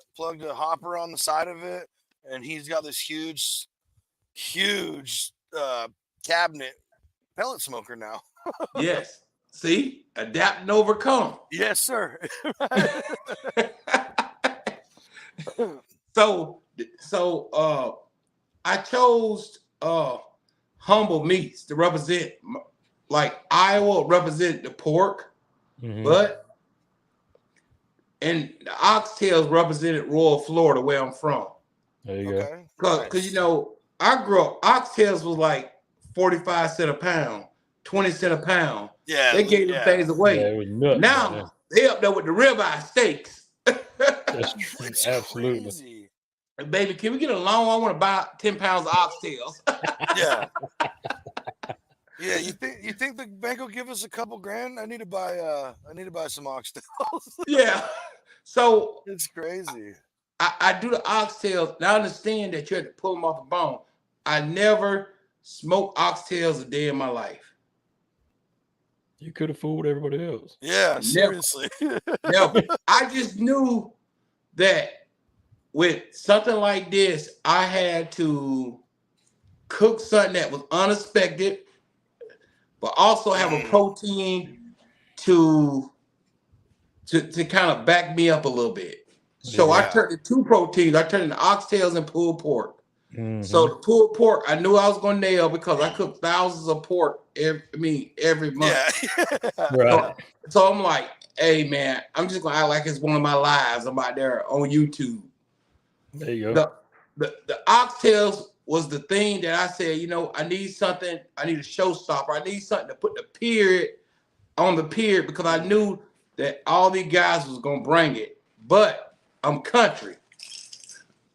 hopper on the side of it, and he's got this huge cabinet pellet smoker now.
Yes. See, adapt and overcome.
Yes, sir.
So I chose Humble Meats to represent, like Iowa represent the pork, but and the oxtails represented Royal Florida, where I'm from.
There you go.
Because you know, I grew up, oxtails was like 45 cents a pound, 20 cents a pound.
Yeah,
they gave them things away.
Yeah, it was nuts,
now they up there with the ribeye steaks.
That's absolutely.
baby, can we get a loan? I want to buy 10 pounds of oxtails.
Yeah. Yeah, you think the bank will give us a couple grand? I need to buy some oxtails.
Yeah. So
It's crazy.
I do the oxtails. Now I understand that you had to pull them off the bone. I never smoked oxtails a day in my life.
You could have fooled everybody else.
Yeah, seriously.
Never. I just knew that with something like this, I had to cook something that was unexpected, but also have a protein to kind of back me up a little bit. So I turned to 2 proteins. I turned into oxtails and pulled pork. So the pulled pork, I knew I was going to nail because I cook thousands of pork every month.
Yeah.
Right.
So I'm like, hey man, I'm just gonna act like it's one of my lives. I'm out there on YouTube.
There you go.
The oxtails was the thing that I said, I need something. I need a showstopper. I need something to put the period on the period because I knew that all these guys was gonna bring it. But I'm country.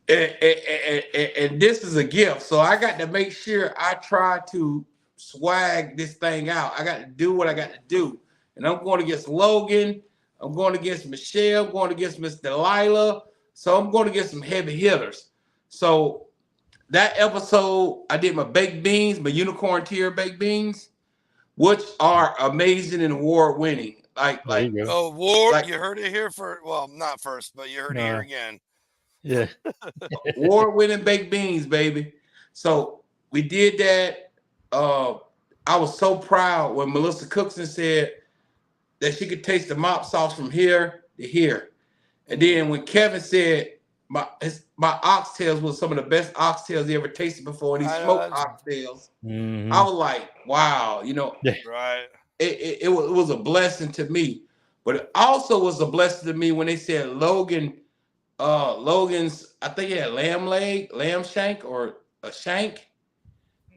And this is a gift. So I got to make sure I try to swag this thing out. I got to do what I got to do. And I'm going against Logan. I'm going against Michelle. I'm going against Miss Delilah. So I'm going to get some heavy hitters. So that episode, I did my baked beans, my unicorn tier baked beans, which are amazing and award winning.
Ward, you heard it here not first, but you heard it here again.
Yeah.
Award winning baked beans, baby. So we did that. I was so proud when Melissa Cookson said that she could taste the mop sauce from here to here. And then when Kevin said my oxtails was some of the best oxtails he ever tasted before, and he smoked oxtails, I was like, wow,
Right.
It was a blessing to me. But it also was a blessing to me when they said Logan's, I think he had lamb shank or a shank.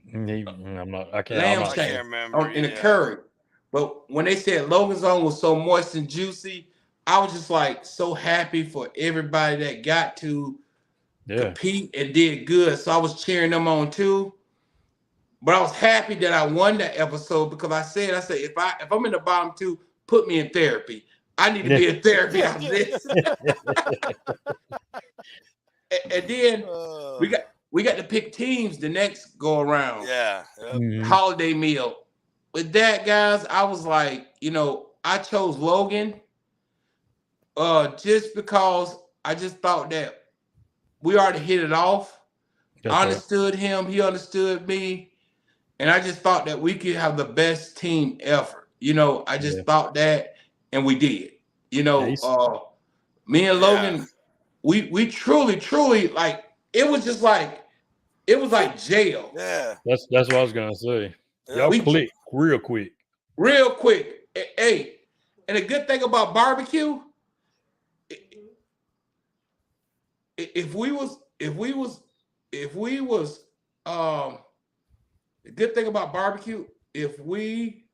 I
can't
remember.
In a curry. But when they said Logan's on was so moist and juicy, I was just like so happy for everybody that got to compete and did good. So I was cheering them on too. But I was happy that I won that episode because I said if I'm in the bottom 2, put me in therapy. I need to be in therapy after this. and then we got to pick teams the next go around.
Yeah.
Holiday meal. With that, guys, I was like, I chose Logan just because I just thought that we already hit it off. I understood him. He understood me. And I just thought that we could have the best team ever. I just thought that, and we did. Me and Logan, we truly like it was just like jail.
Yeah.
That's what I was gonna say. Y'all click real quick.
Real quick. Hey, and the good thing about barbecue, the good thing about barbecue, if we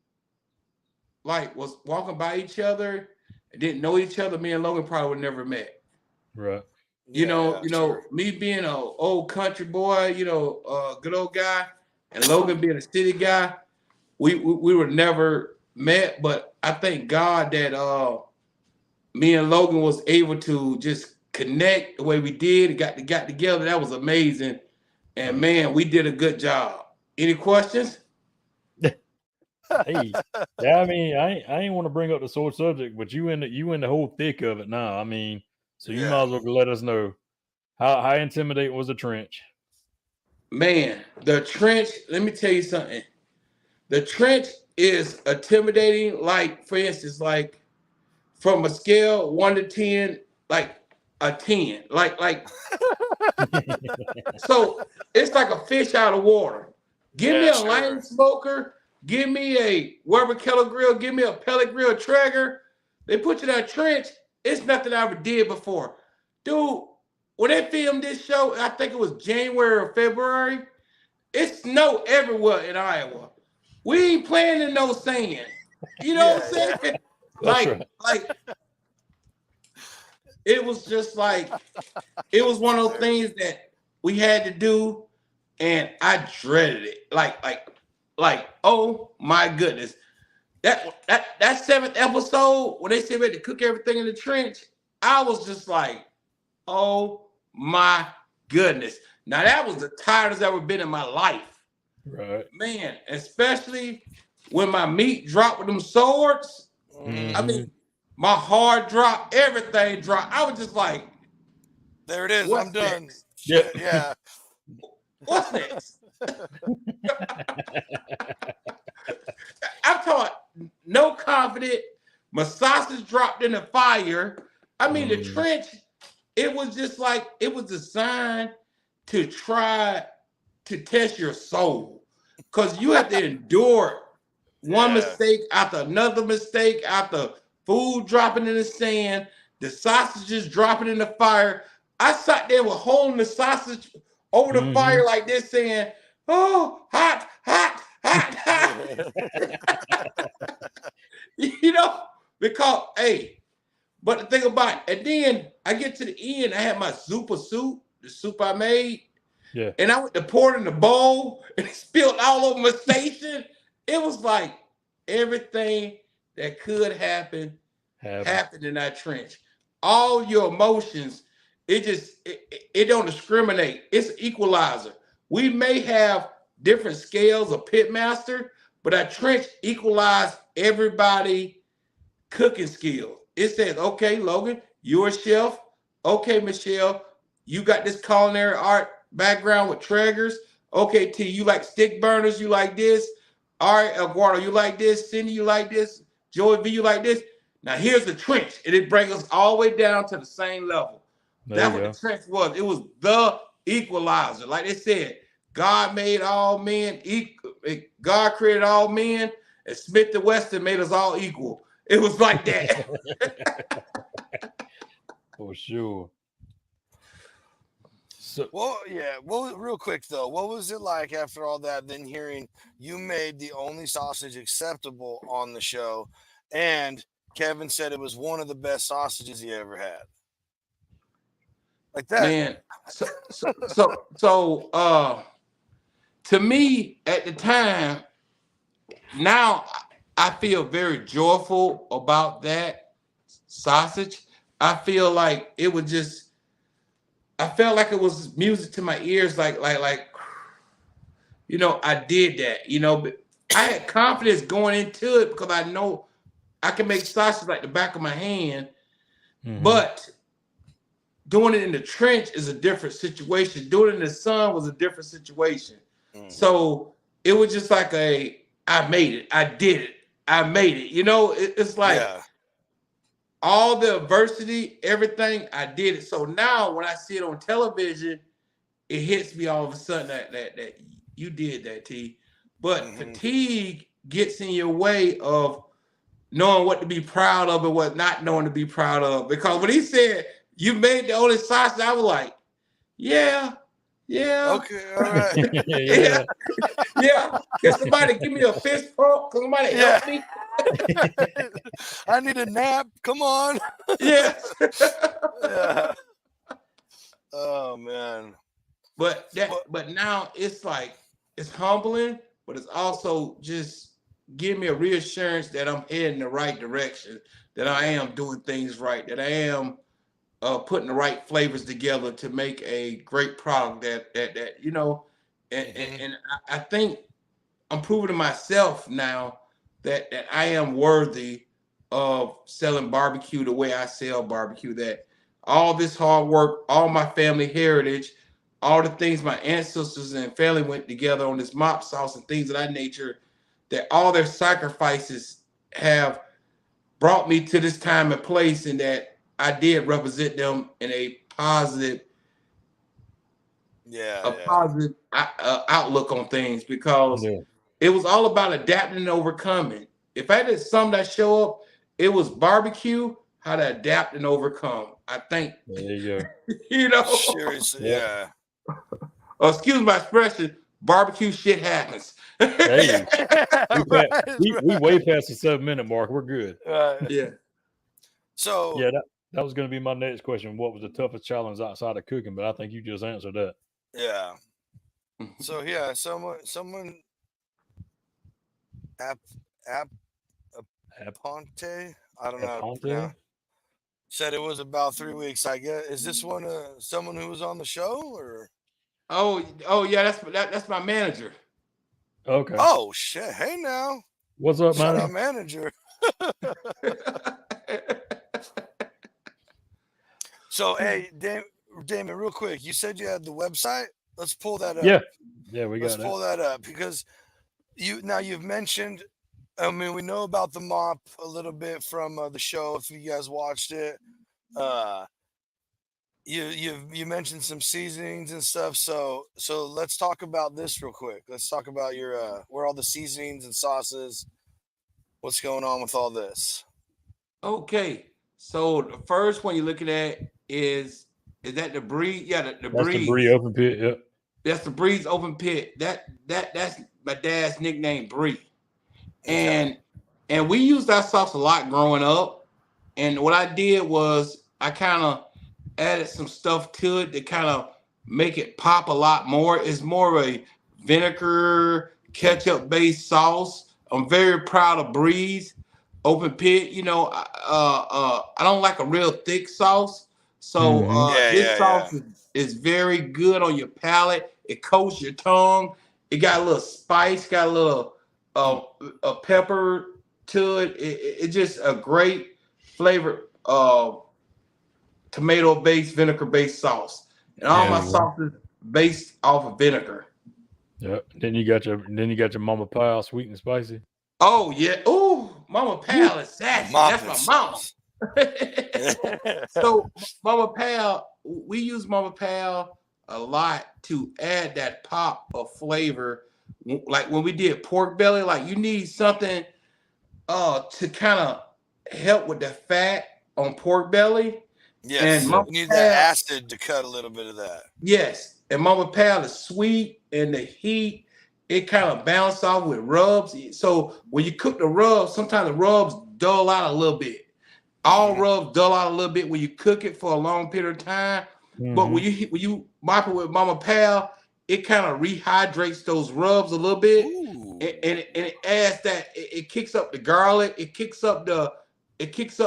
was walking by each other and didn't know each other, me and Logan probably would never met.
Right.
Sure. Me being an old country boy, good old guy, and Logan being a city guy, we were never met. But I thank God that me and Logan was able to just connect the way we did and got together. That was amazing. And man, we did a good job. Any questions?
Hey, yeah, I mean, I ain't want to bring up the sore subject, but you in the whole thick of it now. I mean, so you might as well let us know how intimidating was the trench.
Man, the trench. Let me tell you something. The trench is intimidating. Like, for instance, like from a scale 1 to 10, like a 10. Like. So it's like a fish out of water. Give me a lane smoker. Give me a Weber kettle grill. Give me a pellet grill Traeger. They put you in that trench. It's nothing I ever did before. Dude, when they filmed this show, I think it was January or February, it snowed everywhere in Iowa. We ain't playing in no sand. You know what I'm saying? Like it was just like, it was one of those things that we had to do, and I dreaded it. Like, oh my goodness. That seventh episode when they said we had to cook everything in the trench, I was just like, oh my goodness. Now that was the tightest I've ever been in my life.
Right.
Man, especially when my meat dropped with them swords.
Mm-hmm.
I mean, my heart dropped, everything dropped. I was just like,
there it is.
What's
I'm done.
next?
Shit, yeah.
What's next? I'm talking no confident. My sausage dropped in the fire. I mean, the trench, it was just like, it was designed to try to test your soul. Because you have to endure one mistake after another mistake, after food dropping in the sand, the sausages dropping in the fire. I sat there with holding the sausage over the fire like this, saying, oh, hot, hot, hot, hot. You know, because, hey, but the thing about it, and then I get to the end, I had my Zupa soup, the soup I made.
Yeah.
And I went to pour it in the bowl and it spilled all over my station. It was like everything that could happen happened in that trench. All your emotions, it don't discriminate. It's an equalizer. We may have different scales of pitmaster, but that trench equalized everybody cooking skill. It says, okay, Logan, you're a chef. Okay, Michelle, you got this culinary art background with Traegers. Okay, T, you like stick burners, you like this. All right, Eduardo, you like this. Cindy, you like this. Joey V, you like this. Now here's the trench, and it brings us all the way down to the same level. That's what the trench was. It was the equalizer. Like they said, God made all men equal. God created all men, and Smith and Wesson made us all equal. It was like that.
For sure. So,
well, yeah. Well, real quick though, what was it like after all that? Then hearing you made the only sausage acceptable on the show, and Kevin said it was one of the best sausages he ever had. Like that,
man. So, to me at the time, now I feel very joyful about that sausage. I feel like it was just. I felt like it was music to my ears, like, you know, I did that, you know, but I had confidence going into it because I know I can make sausage like the back of my hand, but doing it in the trench is a different situation. Doing it in the sun was a different situation. So it was just like I made it, I did it, I made it, you know, it's like, all the adversity, everything, I did it. So now when I see it on television, it hits me all of a sudden that you did that, T. But fatigue gets in your way of knowing what to be proud of and what not knowing to be proud of. Because when he said, you made the only sausage, I was like, yeah.
Okay, all right.
Yeah. Can somebody give me a fist pump? Can somebody help me?
I need a nap. Come on.
Yes.
Oh man.
But now it's like it's humbling, but it's also just giving me a reassurance that I'm heading the right direction, that I am doing things right, that I am putting the right flavors together to make a great product that you know, and I think I'm proving to myself now that I am worthy of selling barbecue the way I sell barbecue, that all this hard work, all my family heritage, all the things my ancestors and family went together on this mop sauce and things of that nature, that all their sacrifices have brought me to this time and place, and that I did represent them in a positive, positive outlook on things, because it was all about adapting and overcoming. If I did something that show up, it was barbecue, how to adapt and overcome. I think.
There you go.
You know.
Seriously, yeah.
Excuse my expression. Barbecue shit happens.
Hey, we way past the 7-minute mark. We're good.
Yeah.
So
That was going to be my next question. What was the toughest challenge outside of cooking? But I think you just answered that.
Yeah. So yeah, someone app Ponte, I don't know how to pronounce. Said it was about 3 weeks. I guess is this one someone who was on the show or?
Oh yeah, that's my manager.
Okay.
Oh shit! Hey now,
what's up,
shout
man?
out manager. So hey, Damon, real quick, you said you had the website. Let's pull that up.
Yeah, we got
Let's pull that up because you've mentioned. I mean, we know about the mop a little bit from the show. If you guys watched it, you mentioned some seasonings and stuff. So let's talk about this real quick. Let's talk about your where all the seasonings and sauces. What's going on with all this?
Okay, so the first one you're looking at is that the Breeze? Yeah, the
that's
Breeze.
the Bree open pit. Yep.
That's the Breeze open pit. That's my dad's nickname, Bree. And we used that sauce a lot growing up. And what I did was I kind of added some stuff to it to kind of make it pop a lot more. It's more of a vinegar ketchup based sauce. I'm very proud of Breeze open pit. You know, I don't like a real thick sauce, so this sauce is very good on your palate. It coats your tongue. It got a little spice, got a little a pepper to it. It's just a great flavor tomato based, vinegar based sauce. And all my sauces based off of vinegar.
Yep. Then you got your Mama Pie sweet and spicy.
Oh yeah. Oh, Mama Pal is sassy. That's my mama. So Mama Pal, we use Mama Pal a lot to add that pop of flavor. Like when we did pork belly, like you need something to kind of help with the fat on pork belly.
Yes, and you need that acid to cut a little bit of that.
Yes, and Mama Pal is sweet, and the heat, it kind of bounces off with rubs. So when you cook the rubs, sometimes the rubs dull out a little bit. All rubs dull out a little bit when you cook it for a long period of time. But when you mop it with Mama Pal, it kind of rehydrates those rubs a little bit, and it adds that it kicks up the garlic, it kicks up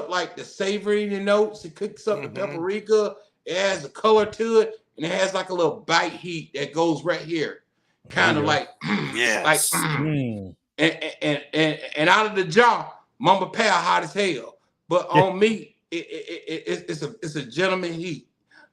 like the savory notes, it kicks up the paprika, it adds a color to it, and it has like a little bite heat that goes right here, kind of like and out of the jar, Mama Pal hot as hell, but on me it's a gentleman heat.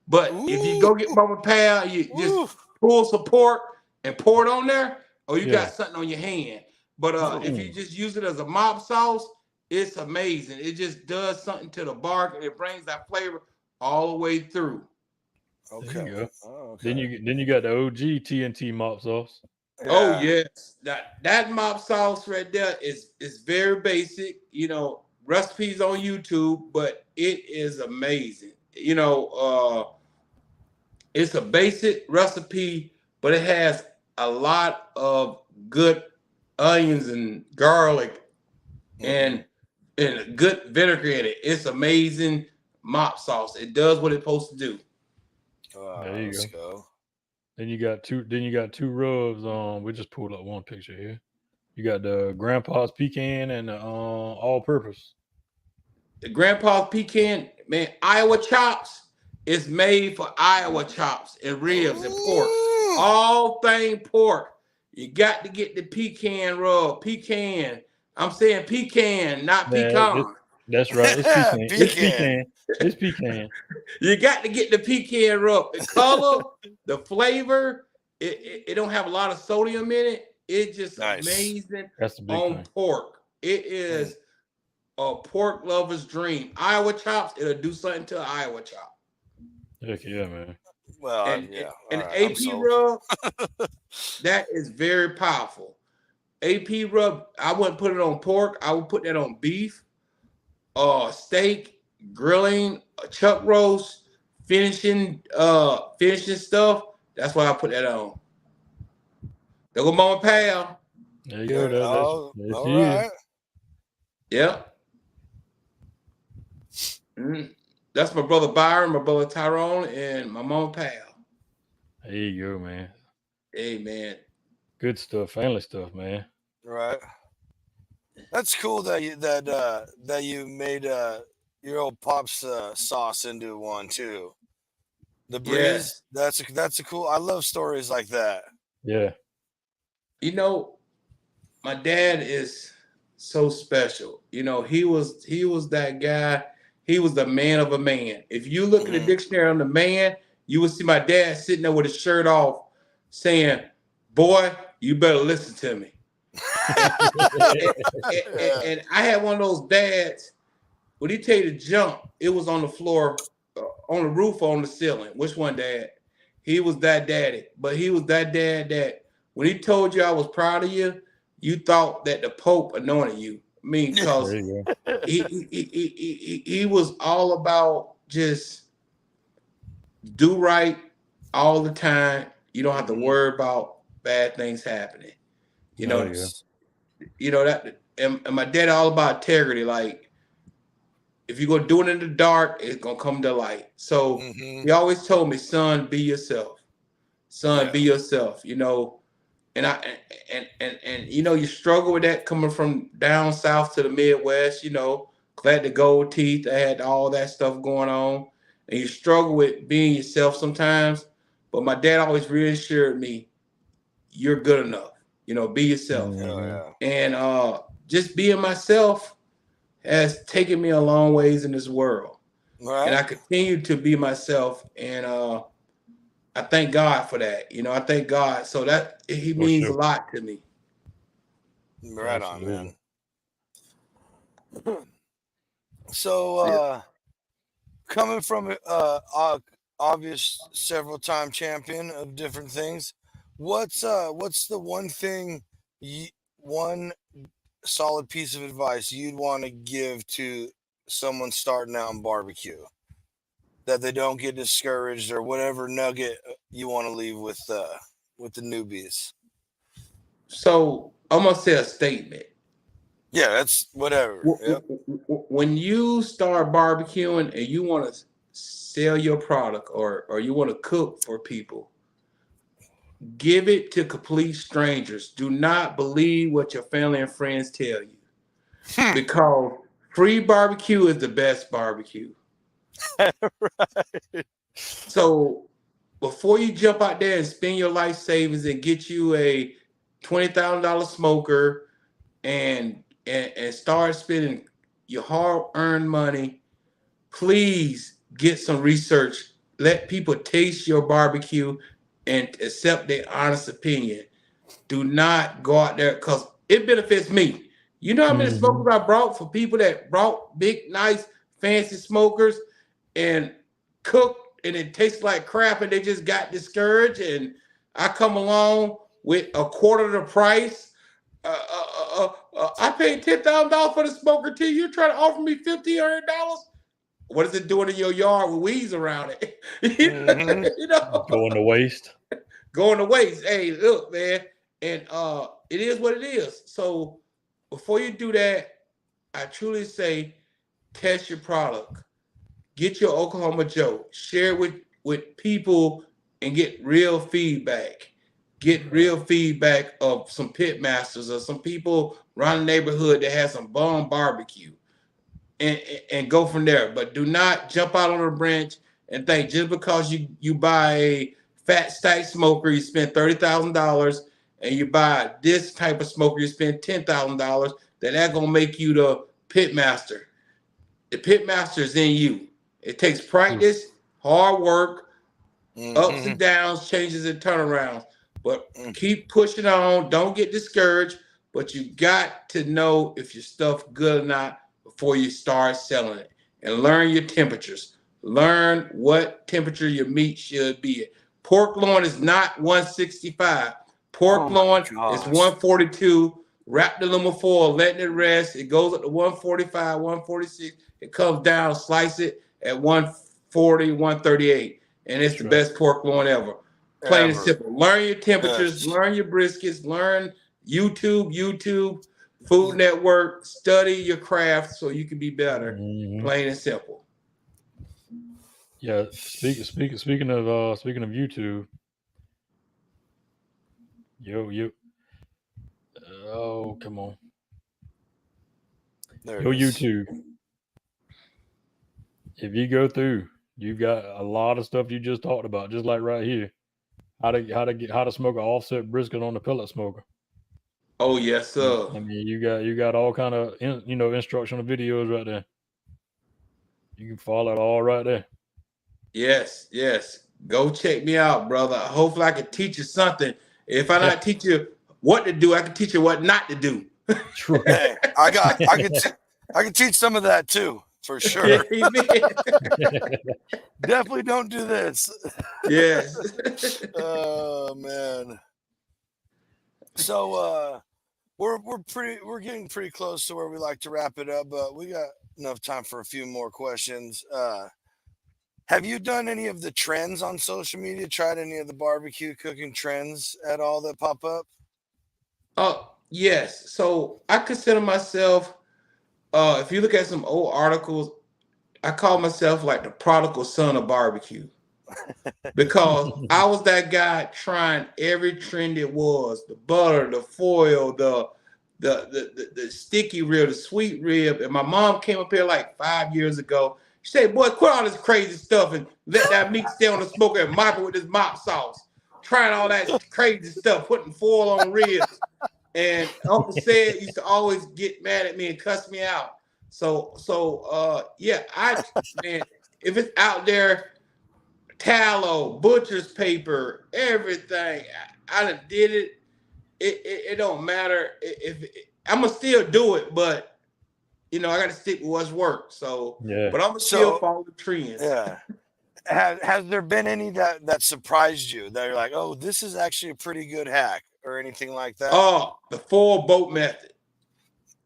But if you go get Mama Pal, you just pull some pork and pour it on there, or you got something on your hand. But if you just use it as a mop sauce, it's amazing. It just does something to the bark, and it brings that flavor all the way through.
Okay. There you go. Oh, okay. Then you got the OG TNT mop sauce.
Yeah. Oh yes, that mop sauce right there is very basic. You know, recipes on YouTube, but it is amazing. You know, it's a basic recipe, but it has a lot of good onions and garlic and good vinegar in it. It's amazing mop sauce. It does what it's supposed to do.
There you go. Then you got two rubs. We just pulled up one picture here. You got the Grandpa's pecan and the all-purpose.
The Grandpa's pecan, man, Iowa chops is made for Iowa chops and ribs and pork. All thing pork. You got to get the pecan rub. Pecan. I'm saying pecan, not pecan.
That's right. It's pecan. It's pecan. It's pecan.
You got to get the pecan rub. The color, the flavor, it don't have a lot of sodium in it. It's just amazing on pork. It is a pork lover's dream. Iowa chops, it'll do something to an Iowa chop.
Heck yeah, man.
Well,
and AP rub, that is very powerful. AP rub, I wouldn't put it on pork. I would put that on beef, steak, grilling, chuck roast, finishing stuff. That's why I put that on. There go Mama Pal.
There you go.
All right.
Yep. Mm-hmm. That's my brother Byron, my brother Thyron, and my mom Pal.
There you go, man.
Hey, man.
Good stuff, family stuff, man.
Right. That's cool that you made your old pop's sauce into one too. The breeze.
Yes.
That's a cool. I love stories like that.
Yeah.
You know, my dad is so special. You know, he was that guy. He was the man of a man. If you look at the dictionary on the man, you will see my dad sitting there with his shirt off saying, "Boy, you better listen to me." And I had one of those dads, when he tell you to jump, it was on the floor, on the roof, or on the ceiling. Which one, Dad? He was that daddy, but he was that dad that when he told you I was proud of you, you thought that the Pope anointed you. I mean, because
There you go.
he was all about just do right all the time. You don't have to worry about bad things happening. You know,
Nice.
you know that, and my dad all about integrity. Like, if you're gonna do it in the dark, it's gonna come to light. So he always told me, son, be yourself. Son, be yourself. You know, and you know, you struggle with that coming from down south to the Midwest. You know, glad the gold teeth. I had all that stuff going on, and you struggle with being yourself sometimes. But my dad always reassured me, you're good enough. You know, be yourself. And just being myself has taken me a long ways in this world.
Right.
And I continue to be myself. And I thank God for that. You know, I thank God. So that he means a lot to me.
Right on, man. So coming from obvious several time champion of different things, what's the one thing one solid piece of advice you'd want to give to someone starting out in barbecue that they don't get discouraged, or whatever nugget you want to leave with the newbies?
So I'm gonna say a statement.
Yeah, that's whatever. Yep.
When you start barbecuing and you want to sell your product or you want to cook for people, give it to complete strangers. Do not believe what your family and friends tell you, because free barbecue is the best barbecue.
Right.
So before you jump out there and spend your life savings and get you a $20,000 smoker and start spending your hard-earned money, please get some research. Let people taste your barbecue and accept their honest opinion. Do not go out there, because it benefits me. You know how many smokers I brought for people that brought big, nice, fancy smokers and cooked and it tastes like crap and they just got discouraged, and I come along with a quarter of the price. I paid $10,000 for the smoker too. You're trying to offer me $1,500? What is it doing in your yard with weeds around it? You know,
Going to waste.
Going to waste. Hey, look, man, and it is what it is. So before you do that, I truly say, test your product. Get your Oklahoma Joe. Share it with people and get real feedback. Get real feedback of some pit masters or some people around the neighborhood that has some bomb barbecue, and go from there. But do not jump out on a branch and think just because you buy a fat stack smoker, you spend $30,000, and you buy this type of smoker, you spend $10,000, that's gonna make you the pit master. The pit master is in you. It takes practice, hard work, ups and downs, changes and turnarounds. But keep pushing on. Don't get discouraged. But you got to know if your stuff good or not before you start selling it. And learn your temperatures. Learn what temperature your meat should be at. Pork loin is not 165. Pork loin is 142. Wrapped in aluminum foil, letting it rest. It goes up to 145, 146. It comes down, slice it at 140, 138. And it's the best pork loin ever. Plain and simple. Learn your temperatures, learn your briskets, learn YouTube, Food Network, study your craft so you can be better. Plain and simple.
Yeah. Speaking of YouTube, yo. Oh, come on.
There
Your
it is.
YouTube. If you go through, you've got a lot of stuff you just talked about, just like right here. How to smoke an offset brisket on the pellet smoker.
Oh yes, sir.
I mean, you got all kind of instructional videos right there. You can follow it all right there.
Yes, yes. Go check me out, brother. Hopefully I can teach you something. If I not teach you what to do, I can teach you what not to do.
True.
Hey, I can teach some of that too, for sure. Definitely don't do this.
Yes.
Oh man. So we're getting pretty close to where we like to wrap it up, but we got enough time for a few more questions. Have you done any of the trends on social media? Tried any of the barbecue cooking trends at all that pop up?
Yes. So I consider myself, if you look at some old articles, I call myself like the prodigal son of barbecue. Because I was that guy trying every trend it was: the butter, the foil, the sticky rib, the sweet rib. And my mom came up here like 5 years ago. She said, "Boy, quit all this crazy stuff and let that meat stay on the smoker and mop it with this mop sauce. Trying all that crazy stuff, putting foil on ribs." And Uncle said used to always get mad at me and cuss me out. Yeah, man, if it's out there, tallow, butcher's paper, everything. I done did it. It don't matter if I'm gonna still do it, but I got to stick with what's worked. So,
Yeah.
but I'm gonna still follow the trends.
Yeah. Has there been any that surprised you that you're like, oh, this is actually a pretty good hack or anything like that?
Oh, the 4-boat method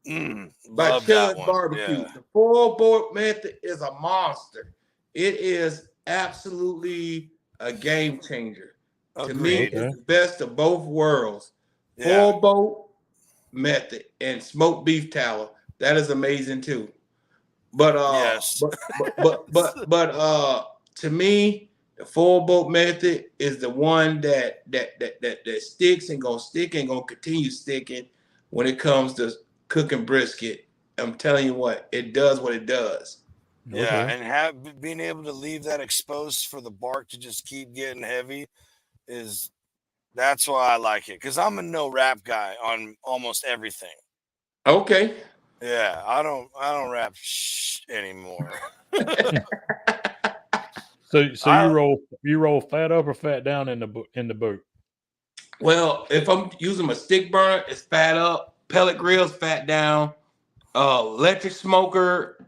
by
Love that
Chud's
one.
Barbecue.
Yeah.
The 4-boat method is a monster. It is absolutely a game changer. To me,
Agreed.
it's the best of both worlds.
Yeah.
4-boat method and smoked beef tallow. That is amazing too. But
Yes.
to me, the 4-boat method is the one that sticks and gonna stick and gonna continue sticking when it comes to cooking brisket. I'm telling you what, it does what it does.
Yeah,
Okay.
and being able to leave that exposed for the bark to just keep getting heavy that's why I like it, because I'm a no wrap guy on almost everything.
Okay.
Yeah, I don't wrap anymore.
So you roll fat up or fat down in the boat?
Well, if I'm using my stick burner, it's fat up. Pellet grills, fat down. Electric smoker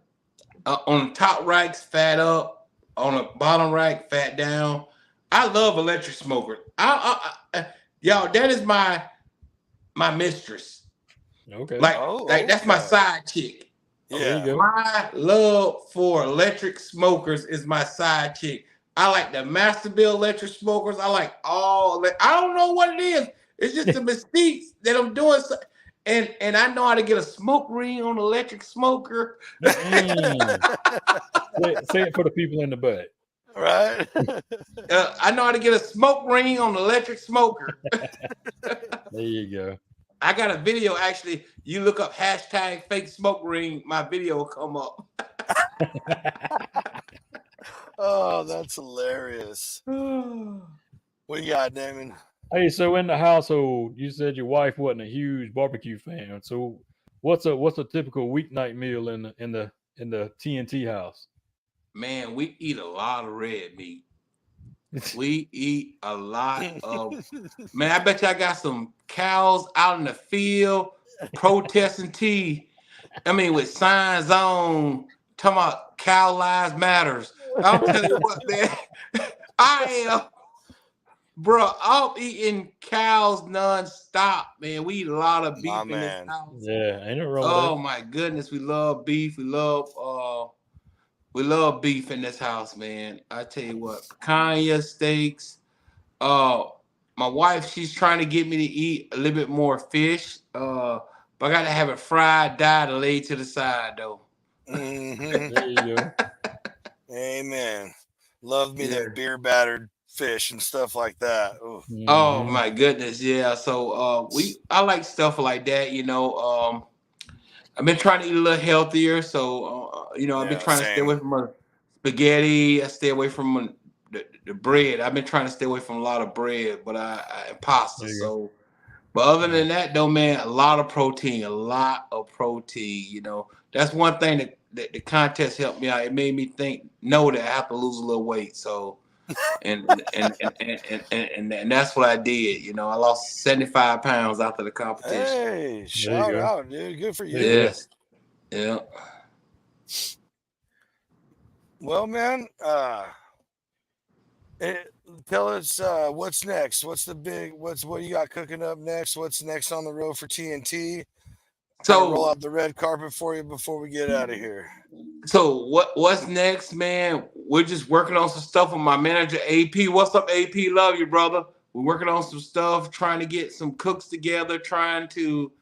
on the top racks, fat up. On the bottom rack, fat down. I love electric smokers. Y'all, that is my mistress.
Okay.
Like that's my side chick.
Yeah.
There you go.
My love for electric smokers is my side chick. I like the Masterbuilt electric smokers. I like I don't know what it is. It's just the mystique that I'm doing. And I know how to get a smoke ring on an electric smoker.
Say it for the people in the butt.
Right.
I know how to get a smoke ring on an electric smoker.
There you go.
I got a video actually. You look up #fake smoke ring, my video will come up.
Oh, that's hilarious. What you got, Damon?
Hey, so in the household, you said your wife wasn't a huge barbecue fan. So what's a typical weeknight meal in the TNT house?
Man, we eat a lot of red meat. We eat a lot of man. I bet you I got some cows out in the field protesting tea. I mean, with signs on talking about cow lives matters. I'm telling you what, man. I am, bro. I'm eating cows nonstop, man. We eat a lot of beef in this house.
Yeah, ain't it wrong?
Oh my goodness, we love beef. We love beef in this house, man. I tell you what, picanha steaks. My wife, she's trying to get me to eat a little bit more fish. But I gotta have it fried, dyed, and laid to the side though.
Mm-hmm.
There you go.
Amen. Love me them beer battered fish and stuff like that. Ooh.
Oh my goodness, yeah. So I like stuff like that, you know. I've been trying to eat a little healthier, so you know, I've been trying to stay away from spaghetti. I stay away from the bread. I've been trying to stay away from a lot of bread, but and pasta. So, but other than that, though, man, a lot of protein. You know, that's one thing that the contest helped me out. It made me know that I have to lose a little weight. So, and that's what I did. You know, I lost 75 pounds after the competition.
Hey, shout out, dude! Good for you.
Yes, yeah.
Well, man, tell us what's next. What you got cooking up next? What's next on the road for TNT? So roll out the red carpet for you before we get out of here.
So what's next, man? We're just working on some stuff with my manager AP. What's up, AP? Love you, brother. We're working on some stuff, trying to get some cooks together, trying to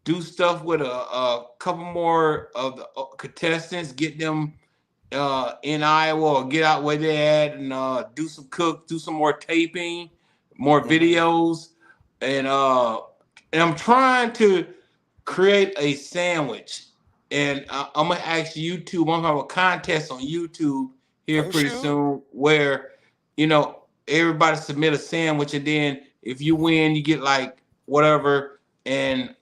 do stuff with a couple more of the contestants, get them in Iowa or get out where they're at and do some more taping, more videos, and I'm trying to create a sandwich. And I'm gonna ask YouTube. I'm gonna have a contest on YouTube here pretty soon, where you know everybody submit a sandwich, and then if you win, you get like whatever. And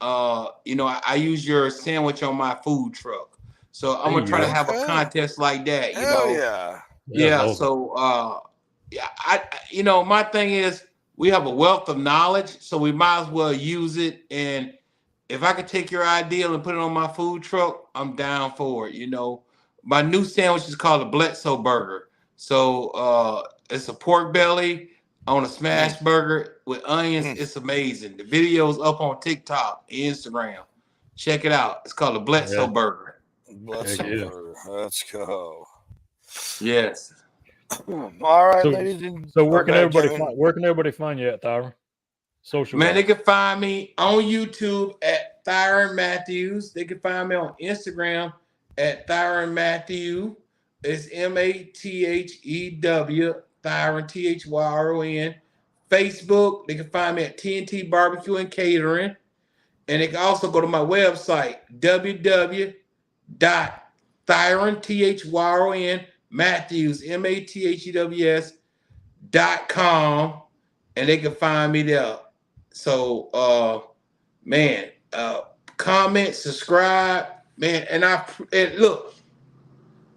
you know, I use your sandwich on my food truck. So I'm gonna try to have a contest like that. You know, yeah. So you know, my thing is we have a wealth of knowledge, so we might as well use it. And if I could take your idea and put it on my food truck, I'm down for it. You know, my new sandwich is called a Bledsoe burger. So it's a pork belly on a smash burger with onions. It's amazing. The video's up on TikTok, Instagram. Check it out. It's called a Bledsoe burger.
Bledsoe burger. Let's go.
Yes.
All right, ladies and
so where can everybody find you at, Thyron? Social
Man, they can find me on YouTube at Thyron Mathews. They can find me on Instagram at Thyron Mathews. It's MATHEW, Thyron, THYRON. Facebook, they can find me at TNT Barbecue and Catering. And they can also go to my website, www.Thyron, THYRON, Mathews, MATHEWS.com. And they can find me there. So, man, comment, subscribe, man. And look,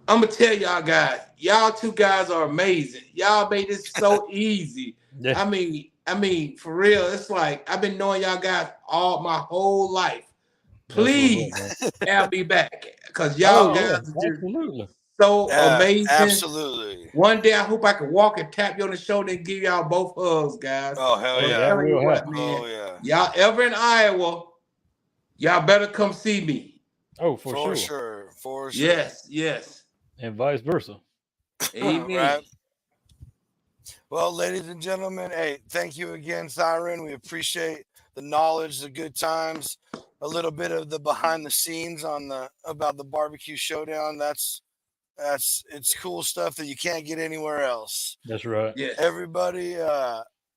I'm gonna tell y'all guys, y'all two guys are amazing. Y'all made this so easy. Yeah. I mean, for real, it's like I've been knowing y'all guys my whole life. Please have me back, because y'all guys are so amazing.
Absolutely.
One day I hope I can walk and tap you on the shoulder and give y'all both hugs, guys.
Oh, hell yeah.
Man,
oh, yeah.
Y'all ever in Iowa, y'all better come see me.
Oh, for
sure. For sure.
Yes.
And vice versa.
Amen.
Right. Well, ladies and gentlemen, hey, thank you again, Thyron. We appreciate the knowledge, the good times, a little bit of the behind the scenes about the Barbecue Showdown. It's cool stuff that you can't get anywhere else.
That's right.
Yes.
Everybody,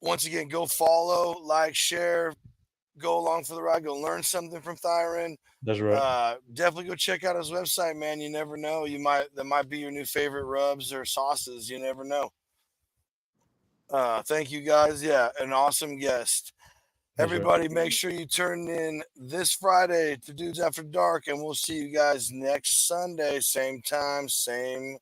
once again, go follow, like, share, go along for the ride, go learn something from Thyron.
That's right.
Definitely go check out his website, man. You never know. That might be your new favorite rubs or sauces. You never know. Thank you guys. Yeah, an awesome guest. That's everybody, make sure you turn in this Friday to Dudes After Dark, and we'll see you guys next Sunday, same time, same